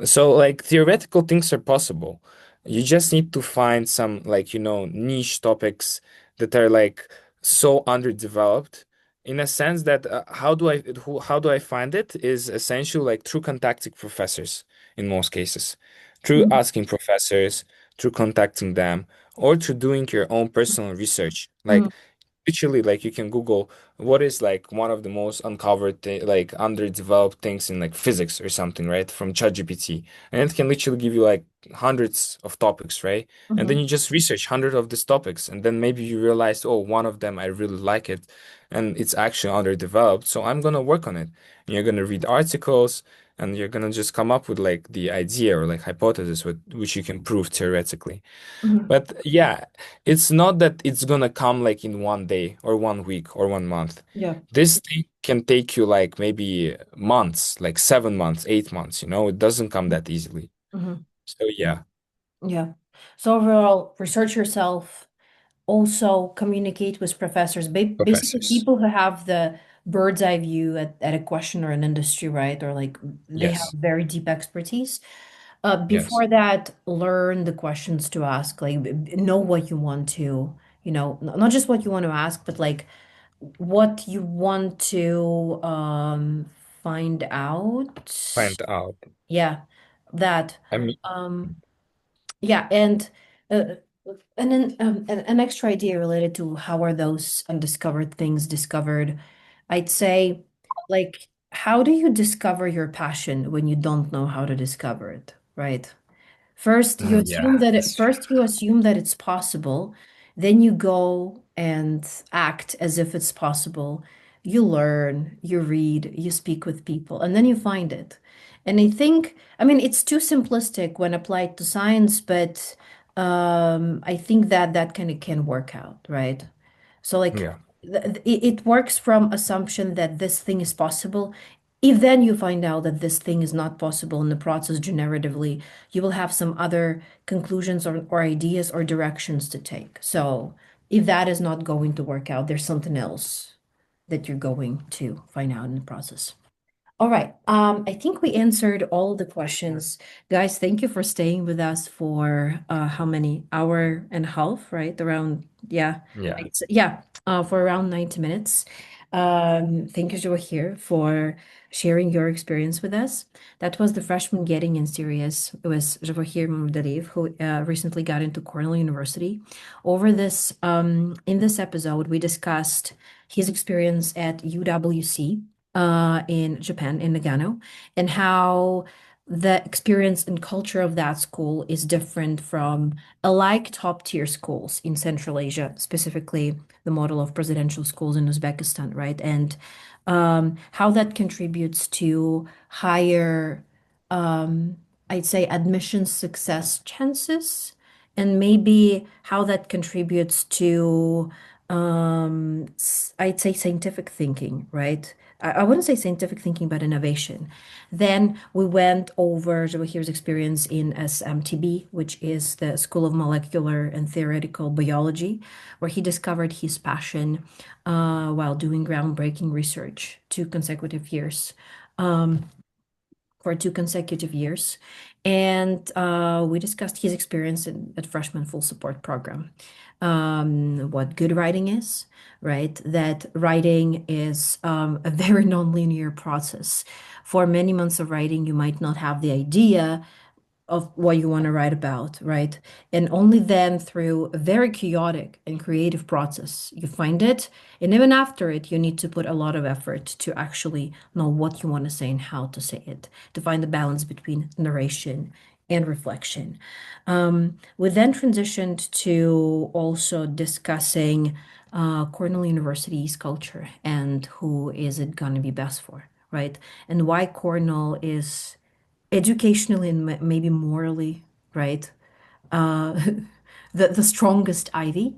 So like theoretical things are possible. You just need to find some like, niche topics that are like so underdeveloped in a sense that how do I find it is essentially like through contacting professors in most cases, through mhm, asking professors, through contacting them, or through doing your own personal research. mhm, Like literally, like you can Google what is like one of the most uncovered, like underdeveloped things in like physics or something, right? From ChatGPT, and it can literally give you like hundreds of topics, right? And then mhm, you just research hundreds of these topics, and then maybe you realize, oh, one of them I really like it, and it's actually underdeveloped, so I'm gonna work on it. And you're gonna read articles, and you're gonna just come up with like the idea or like hypothesis with which you can prove theoretically. mhm. But yeah, it's not that it's gonna come like in one day or 1 week or 1 month. Yeah. This thing can take you like maybe months, like 7 months, 8 months, it doesn't come that easily. Mhm. So yeah, Yeah. So overall, research yourself, also communicate with professors, basically professors. people who have the bird's eye view at a question or an industry, right? Or like they have Yes, very deep expertise. yes. Before that, learn the questions to ask, like know what you want to, not just what you want to ask, but like what you want to find out. Find out. Yeah, that. I mean, Um, yeah, and uh, And then an extra idea related to how are those undiscovered things discovered? I'd say, like, how do you discover your passion when you don't know how to discover it, right? Yeah, that's true. First you assume that it's possible, then you go and act as if it's possible. You learn, you read, you speak with people, and then you find it. And I think, I mean, it's too simplistic when applied to science, but I think that that kind of can work out, right? So like Yeah. it works from assumption that this thing is possible. If then you find out that this thing is not possible in the process generatively, you will have some other conclusions or ideas or directions to take. So if that is not going to work out, there's something else that you're going to find out in the process. All right. I think we answered all the questions. Guys, thank you for staying with us for how many? Hour and a half, right? Around, yeah. Yeah. Yeah, for around 90 minutes. Thank you, Javokhir, for sharing your experience with us. That was the freshman getting in series. It was Javokhir Mamadiev, who recently got into Cornell University. In this episode, we discussed his experience at UWC in Japan, in Nagano, and how the experience and culture of that school is different from alike top-tier schools in Central Asia, specifically the model of presidential schools in Uzbekistan, right? And how that contributes to higher, um, I'd say, admission success chances, and maybe how that contributes to, I'd say, scientific thinking, right? I wouldn't say scientific thinking, but innovation. Then we went over Jawahir's experience in SMTB, which is the School of Molecular and Theoretical Biology, where he discovered his passion while doing groundbreaking research 2 consecutive years. Um, for 2 consecutive years. And we discussed his experience at Freshman Full Support Program, what good writing is, right? That writing is a very nonlinear process. For many months of writing, you might not have the idea of what you want to write about, right? And only then through a very chaotic and creative process, you find it. And even after it, you need to put a lot of effort to actually know what you want to say and how to say it, to find the balance between narration and reflection. We then transitioned to also discussing Cornell University's culture and who is it going to be best for, right? And why Cornell is educationally and maybe morally, right? Uh, the strongest Ivy.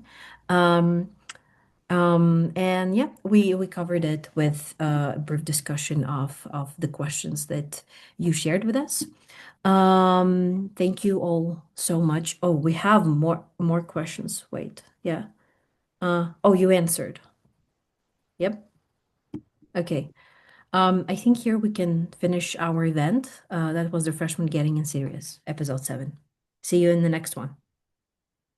Um, and yeah, we covered it with a brief discussion of the questions that you shared with us. Thank you all so much. Oh, we have more questions. Wait, yeah. Oh, you answered. Yep. Okay. I think here we can finish our event. That was the freshman getting in serious, episode 7. See you in the next one.